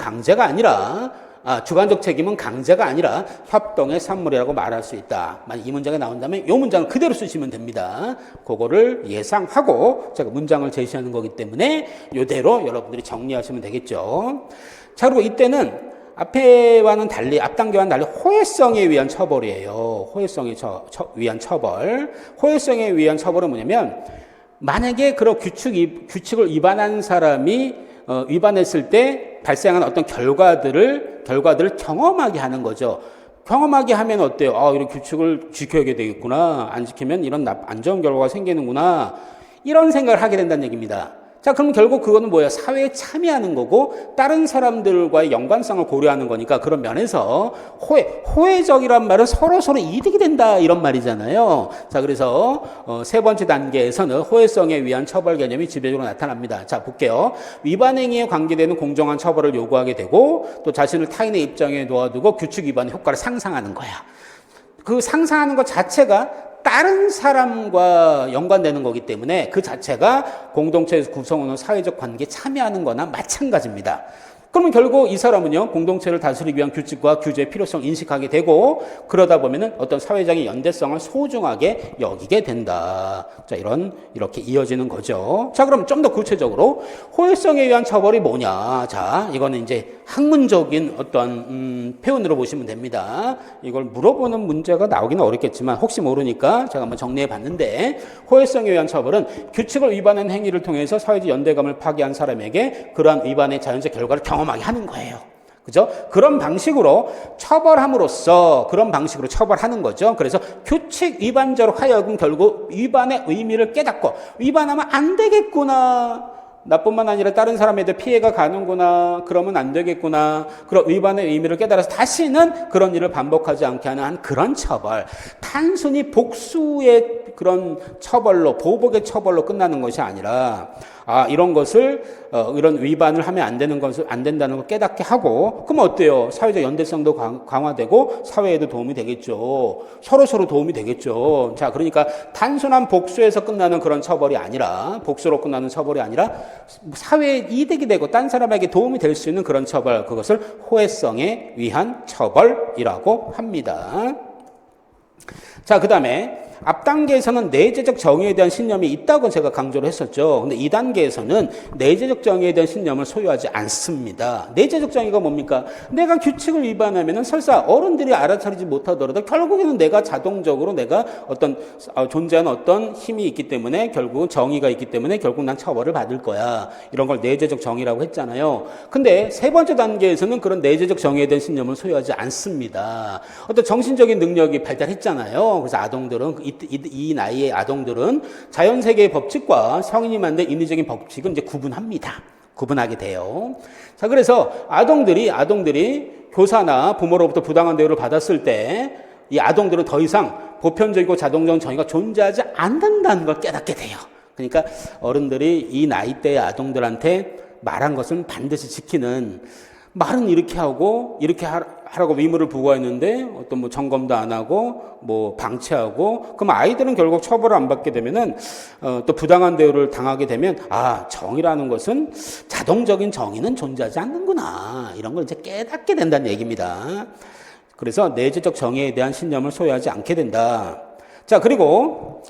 주관적 책임은 강제가 아니라 협동의 산물이라고 말할 수 있다. 만약 이 문장이 나온다면 이 문장을 그대로 쓰시면 됩니다. 그거를 예상하고 제가 문장을 제시하는 거기 때문에 이대로 여러분들이 정리하시면 되겠죠. 자, 그리고 이때는 앞단계와는 달리 호혜성에 의한 처벌이에요. 호혜성에 의한 처벌. 호혜성에 의한 처벌은 뭐냐면 만약에 그런 규칙을 위반한 사람이 위반했을 때 발생하는 어떤 결과들을 경험하게 하는 거죠. 경험하게 하면 어때요? 이런 규칙을 지켜야 되겠구나. 안 지키면 이런 안 좋은 결과가 생기는구나. 이런 생각을 하게 된다는 얘기입니다. 자, 그럼 결국 그거는 뭐예요? 사회에 참여하는 거고 다른 사람들과의 연관성을 고려하는 거니까 그런 면에서 호혜적이란 말은 서로 이득이 된다 이런 말이잖아요. 자, 그래서 세 번째 단계에서는 호혜성에 의한 처벌 개념이 지배적으로 나타납니다. 자, 볼게요. 위반 행위에 관계되는 공정한 처벌을 요구하게 되고 또 자신을 타인의 입장에 놓아두고 규칙 위반의 효과를 상상하는 거야. 그 상상하는 것 자체가 다른 사람과 연관되는 거기 때문에 그 자체가 공동체에서 구성하는 사회적 관계에 참여하는 거나 마찬가지입니다. 그러면 결국 이 사람은요, 공동체를 다스리기 위한 규칙과 규제의 필요성을 인식하게 되고 그러다 보면은 어떤 사회적인 연대성을 소중하게 여기게 된다. 자, 이렇게 이어지는 거죠. 자, 그럼 좀 더 구체적으로 호혜성에 의한 처벌이 뭐냐? 자, 이거는 이제 학문적인 어떤 표현으로 보시면 됩니다. 이걸 물어보는 문제가 나오기는 어렵겠지만 혹시 모르니까 제가 한번 정리해 봤는데 호혜성에 의한 처벌은 규칙을 위반한 행위를 통해서 사회적 연대감을 파괴한 사람에게 그러한 위반의 자연적 결과를 경험하게 하는 거예요. 그죠? 그런 방식으로 처벌하는 거죠. 그래서 규칙 위반자로 하여금 결국 위반의 의미를 깨닫고 위반하면 안 되겠구나. 나뿐만 아니라 다른 사람에도 피해가 가는구나. 그러면 안 되겠구나. 그런 위반의 의미를 깨달아서 다시는 그런 일을 반복하지 않게 하는 그런 처벌. 단순히 복수의 그런 처벌로, 보복의 처벌로 끝나는 것이 아니라 이런 것을 이런 위반을 하면 안 된다는 걸 깨닫게 하고 그럼 어때요? 사회적 연대성도 강화되고 사회에도 도움이 되겠죠. 서로 도움이 되겠죠. 자, 그러니까 단순한 복수에서 끝나는 그런 처벌이 아니라 복수로 끝나는 처벌이 아니라 사회에 이득이 되고 딴 사람에게 도움이 될 수 있는 그런 처벌, 그것을 호혜성에 의한 처벌이라고 합니다. 자, 그 다음에 앞 단계에서는 내재적 정의에 대한 신념이 있다고 제가 강조를 했었죠. 근데 이 단계에서는 내재적 정의에 대한 신념을 소유하지 않습니다. 내재적 정의가 뭡니까? 내가 규칙을 위반하면은 설사 어른들이 알아차리지 못하더라도 결국에는 내가 자동적으로 내가 어떤 존재하는 어떤 힘이 있기 때문에 결국은 정의가 있기 때문에 결국 난 처벌을 받을 거야. 이런 걸 내재적 정의라고 했잖아요. 근데 세 번째 단계에서는 그런 내재적 정의에 대한 신념을 소유하지 않습니다. 어떤 정신적인 능력이 발달했잖아요. 그래서 아동들은 이 나이의 아동들은 자연세계의 법칙과 성인이 만든 인위적인 법칙은 이제 구분하게 돼요. 자, 그래서 아동들이 교사나 부모로부터 부당한 대우를 받았을 때 이 아동들은 더 이상 보편적이고 자동적 정의가 존재하지 않는다는 걸 깨닫게 돼요. 그러니까 어른들이 이 나이대의 아동들한테 말한 것은 반드시 지키는, 말은 이렇게 하고 이렇게 하라고 의무를 부과했는데 어떤 뭐 점검도 안 하고 뭐 방치하고, 그럼 아이들은 결국 처벌을 안 받게 되면은 또 부당한 대우를 당하게 되면 정의라는 것은 자동적인 정의는 존재하지 않는구나, 이런 걸 이제 깨닫게 된다는 얘기입니다. 그래서 내재적 정의에 대한 신념을 소유하지 않게 된다. 자, 그리고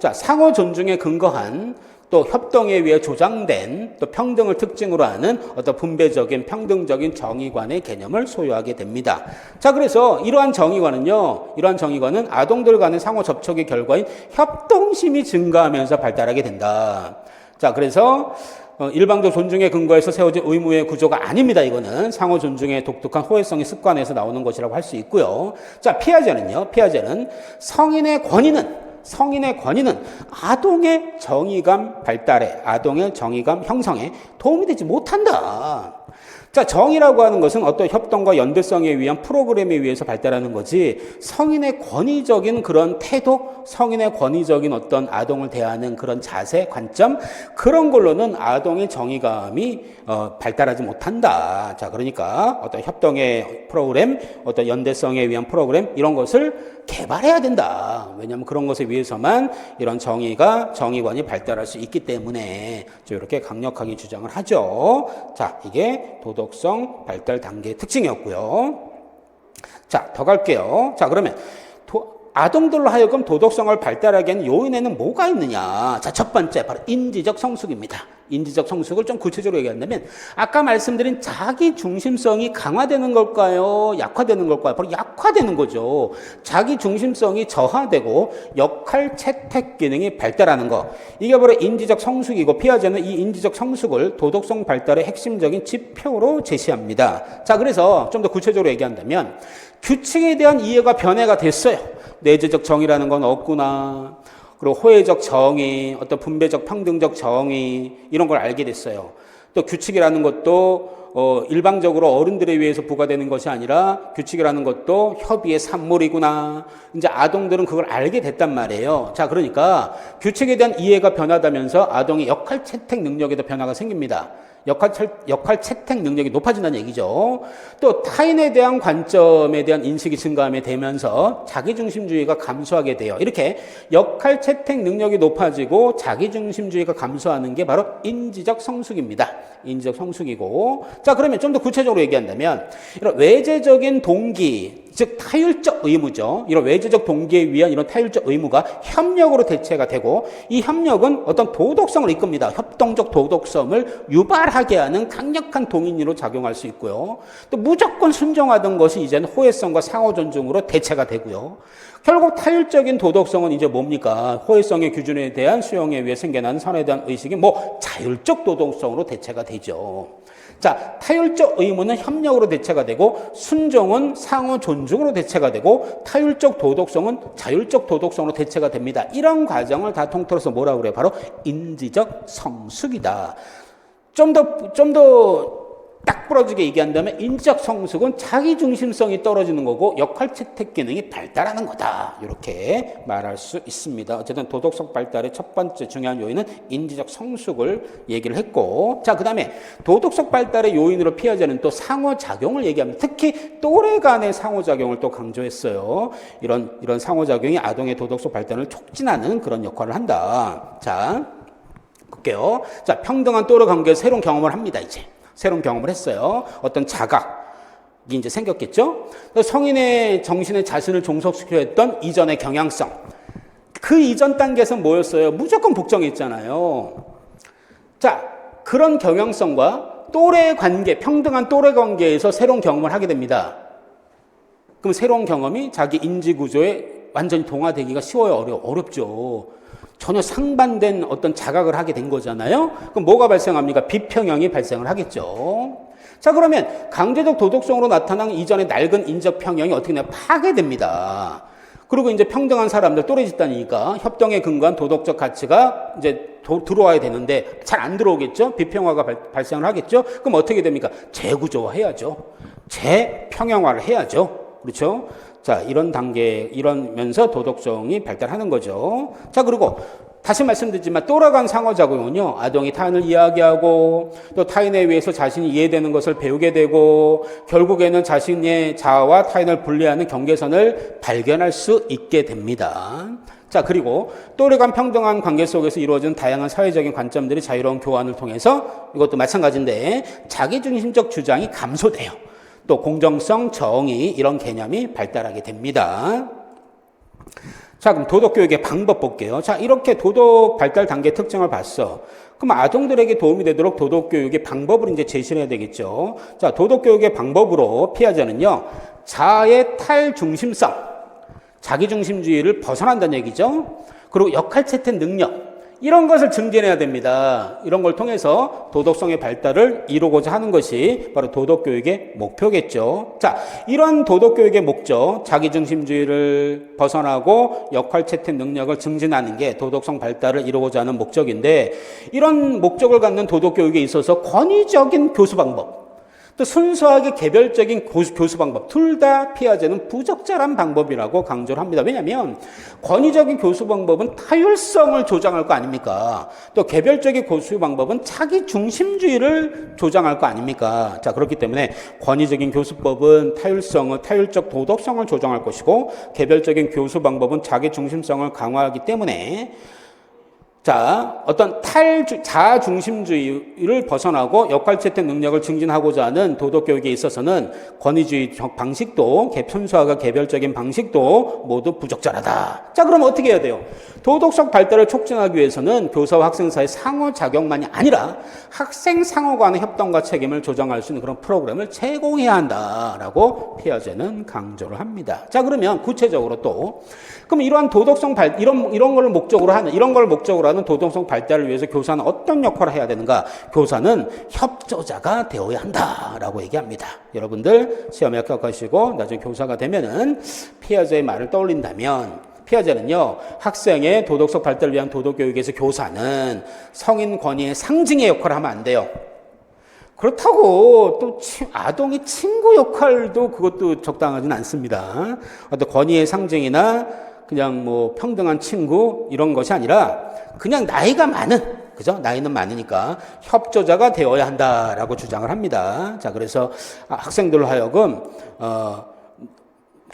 자, 상호 존중에 근거한 또 협동에 의해 조장된 또 평등을 특징으로 하는 어떤 분배적인 평등적인 정의관의 개념을 소유하게 됩니다. 자, 그래서 이러한 정의관은 아동들 간의 상호 접촉의 결과인 협동심이 증가하면서 발달하게 된다. 자, 그래서 일방적 존중의 근거에서 세워진 의무의 구조가 아닙니다. 이거는 상호 존중의 독특한 호혜성의 습관에서 나오는 것이라고 할 수 있고요. 자, 피아제는 성인의 권위는 아동의 정의감 발달에, 아동의 정의감 형성에 도움이 되지 못한다. 자, 정의라고 하는 것은 어떤 협동과 연대성에 의한 프로그램에 의해서 발달하는 거지, 성인의 권위적인 그런 태도, 성인의 권위적인 어떤 아동을 대하는 그런 자세, 관점, 그런 걸로는 아동의 정의감이 발달하지 못한다. 자, 그러니까 어떤 협동의 프로그램, 어떤 연대성에 의한 프로그램, 이런 것을 개발해야 된다. 왜냐하면 그런 것에 위해서만 이런 정의관이 발달할 수 있기 때문에 이렇게 강력하게 주장을 하죠. 자, 이게 도덕성 발달 단계의 특징이었고요. 자, 더 갈게요. 자, 그러면 아동들로 하여금 도덕성을 발달하게 하는 요인에는 뭐가 있느냐? 자, 첫 번째 바로 인지적 성숙입니다. 인지적 성숙을 좀 구체적으로 얘기한다면 아까 말씀드린 자기 중심성이 강화되는 걸까요? 약화되는 걸까요? 바로 약화되는 거죠. 자기 중심성이 저하되고 역할 채택 기능이 발달하는 거. 이게 바로 인지적 성숙이고, 피아제는 이 인지적 성숙을 도덕성 발달의 핵심적인 지표로 제시합니다. 자, 그래서 좀 더 구체적으로 얘기한다면 규칙에 대한 이해가 변해가 됐어요. 내재적 정의라는 건 없구나. 그리고 호혜적 정의, 어떤 분배적 평등적 정의, 이런 걸 알게 됐어요. 또 규칙이라는 것도 일방적으로 어른들에 의해서 부과되는 것이 아니라 규칙이라는 것도 협의의 산물이구나. 이제 아동들은 그걸 알게 됐단 말이에요. 자, 그러니까 규칙에 대한 이해가 변하다면서 아동의 역할 채택 능력에도 변화가 생깁니다. 역할 채택 능력이 높아진다는 얘기죠. 또 타인에 대한 관점에 대한 인식이 증가하게 되면서 자기중심주의가 감소하게 돼요. 이렇게 역할 채택 능력이 높아지고 자기중심주의가 감소하는 게 바로 인지적 성숙입니다. 인지적 성숙이고, 자, 그러면 좀 더 구체적으로 얘기한다면 이런 외재적인 동기, 즉 타율적 의무죠. 이런 외재적 동기에 의한 이런 타율적 의무가 협력으로 대체가 되고, 이 협력은 어떤 도덕성을 이끕니다. 협동적 도덕성을 유발하게 하는 강력한 동인으로 작용할 수 있고요. 또 무조건 순종하던 것이 이제는 호혜성과 상호 존중으로 대체가 되고요. 결국 타율적인 도덕성은 이제 뭡니까? 호혜성의 기준에 대한 수용에 의해 생겨나는 선에 대한 의식이 자율적 도덕성으로 대체가 되죠. 자, 타율적 의무는 협력으로 대체가 되고, 순종은 상호 존중으로 대체가 되고, 타율적 도덕성은 자율적 도덕성으로 대체가 됩니다. 이런 과정을 다 통틀어서 뭐라고 그래요? 바로 인지적 성숙이다. 좀 더 딱 부러지게 얘기한다면 인지적 성숙은 자기중심성이 떨어지는 거고 역할 채택 기능이 발달하는 거다. 이렇게 말할 수 있습니다. 어쨌든 도덕성 발달의 첫 번째 중요한 요인은 인지적 성숙을 얘기를 했고, 자, 그 다음에 도덕성 발달의 요인으로 피아제는 또 상호작용을 얘기합니다. 특히 또래 간의 상호작용을 또 강조했어요. 이런 상호작용이 아동의 도덕성 발달을 촉진하는 그런 역할을 한다. 자, 볼게요. 자, 평등한 또래 관계에서 새로운 경험을 합니다. 이제 새로운 경험을 했어요. 어떤 자각이 이제 생겼겠죠. 성인의 정신의 자신을 종속시켜 했던 이전의 경향성, 그 이전 단계에서는 뭐였어요? 무조건 복종했잖아요. 자, 그런 경향성과 또래 관계, 평등한 또래 관계에서 새로운 경험을 하게 됩니다. 그럼 새로운 경험이 자기 인지 구조에 완전히 동화되기가 쉬워요? 어렵죠. 전혀 상반된 어떤 자각을 하게 된 거잖아요. 그럼 뭐가 발생합니까? 비평형이 발생을 하겠죠. 자, 그러면 강제적 도덕성으로 나타난 이전의 낡은 인적 평형이 어떻게 되냐? 파괴됩니다. 그리고 이제 평등한 사람들, 또래 집단이니까 협동에 근거한 도덕적 가치가 이제 들어와야 되는데 잘 안 들어오겠죠? 비평화가 발생을 하겠죠? 그럼 어떻게 됩니까? 재구조화 해야죠. 재평형화를 해야죠. 그렇죠? 자, 이러면서 도덕성이 발달하는 거죠. 자, 그리고 다시 말씀드리지만 또래간 상호작용은요, 아동이 타인을 이야기하고 또 타인에 의해서 자신이 이해되는 것을 배우게 되고 결국에는 자신의 자아와 타인을 분리하는 경계선을 발견할 수 있게 됩니다. 자, 그리고 또래 간 평등한 관계 속에서 이루어진 다양한 사회적인 관점들이 자유로운 교환을 통해서 이것도 마찬가지인데 자기중심적 주장이 감소돼요. 또 공정성, 정의 이런 개념이 발달하게 됩니다. 자, 그럼 도덕교육의 방법 볼게요. 자, 이렇게 도덕 발달 단계 특징을 봤어. 그럼 아동들에게 도움이 되도록 도덕교육의 방법을 이제 제시를 해야 되겠죠. 자, 도덕교육의 방법으로 피아제는요, 자아의 탈중심성, 자기중심주의를 벗어난다는 얘기죠. 그리고 역할채택 능력, 이런 것을 증진해야 됩니다. 이런 걸 통해서 도덕성의 발달을 이루고자 하는 것이 바로 도덕교육의 목표겠죠. 자, 이런 도덕교육의 목적, 자기중심주의를 벗어나고 역할채택 능력을 증진하는 게 도덕성 발달을 이루고자 하는 목적인데, 이런 목적을 갖는 도덕교육에 있어서 권위적인 교수 방법, 또 순수하게 개별적인 교수 방법, 둘 다 피아제는 부적절한 방법이라고 강조를 합니다. 왜냐하면 권위적인 교수 방법은 타율성을 조장할 거 아닙니까? 또 개별적인 교수 방법은 자기 중심주의를 조장할 거 아닙니까? 자, 그렇기 때문에 권위적인 교수법은 타율적 도덕성을 조장할 것이고, 개별적인 교수 방법은 자기 중심성을 강화하기 때문에, 자, 어떤 자아중심주의를 벗어나고 역할채택 능력을 증진하고자 하는 도덕교육에 있어서는 권위주의 방식도, 순수화가 개별적인 방식도 모두 부적절하다. 자, 그럼 어떻게 해야 돼요? 도덕성 발달을 촉진하기 위해서는 교사와 학생 사이의 상호작용만이 아니라 학생 상호 간의 협동과 책임을 조정할 수 있는 그런 프로그램을 제공해야 한다라고 피아제는 강조를 합니다. 자, 그러면 구체적으로 또, 그럼 이러한 도덕성 이런 걸 목적으로 하는 도덕성 발달을 위해서 교사는 어떤 역할을 해야 되는가? 교사는 협조자가 되어야 한다라고 얘기합니다. 여러분들 시험에 합격하시고 나중에 교사가 되면은 피아제의 말을 떠올린다면, 피아제는요, 학생의 도덕성 발달을 위한 도덕교육에서 교사는 성인 권위의 상징의 역할을 하면 안 돼요. 그렇다고 또 아동의 친구 역할도 그것도 적당하진 않습니다. 어떤 권위의 상징이나 그냥 뭐 평등한 친구 이런 것이 아니라 그냥 나이가 많은, 그죠? 나이는 많으니까 협조자가 되어야 한다라고 주장을 합니다. 자, 그래서 학생들로 하여금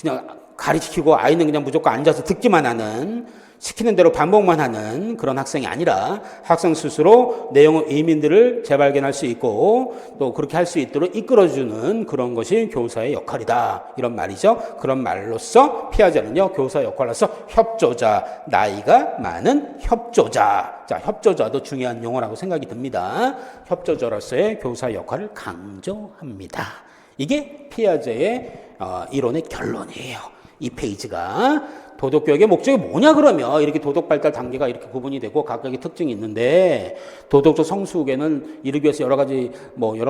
그냥 가르치고 아이는 그냥 무조건 앉아서 듣기만 하는, 시키는 대로 반복만 하는 그런 학생이 아니라 학생 스스로 내용의 의미들을 재발견할 수 있고 또 그렇게 할 수 있도록 이끌어주는 그런 것이 교사의 역할이다. 이런 말이죠. 그런 말로서 피아제는요, 교사 역할로서 협조자, 나이가 많은 협조자. 자, 협조자도 중요한 용어라고 생각이 듭니다. 협조자로서의 교사 역할을 강조합니다. 이게 피아제의 이론의 결론이에요. 이 페이지가. 도덕교육의 목적이 뭐냐 그러면, 이렇게 도덕발달 단계가 이렇게 구분이 되고 각각의 특징이 있는데, 도덕적 성숙에는 이르기 위해서 여러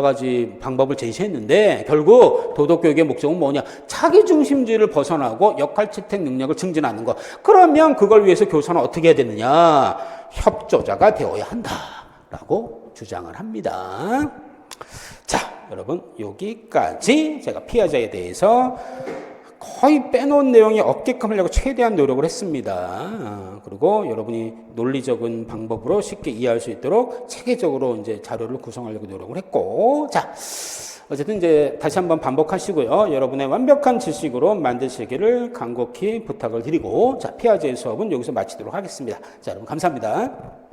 가지 방법을 제시했는데, 결국 도덕교육의 목적은 뭐냐? 자기중심주의를 벗어나고 역할채택 능력을 증진하는 것. 그러면 그걸 위해서 교사는 어떻게 해야 되느냐? 협조자가 되어야 한다라고 주장을 합니다. 자, 여러분 여기까지 제가 피아제에 대해서 거의 빼놓은 내용이 없게끔 하려고 최대한 노력을 했습니다. 그리고 여러분이 논리적인 방법으로 쉽게 이해할 수 있도록 체계적으로 이제 자료를 구성하려고 노력을 했고, 자, 어쨌든 이제 다시 한번 반복하시고요. 여러분의 완벽한 지식으로 만드시기를 간곡히 부탁을 드리고, 자, 피아제의 수업은 여기서 마치도록 하겠습니다. 자, 여러분 감사합니다.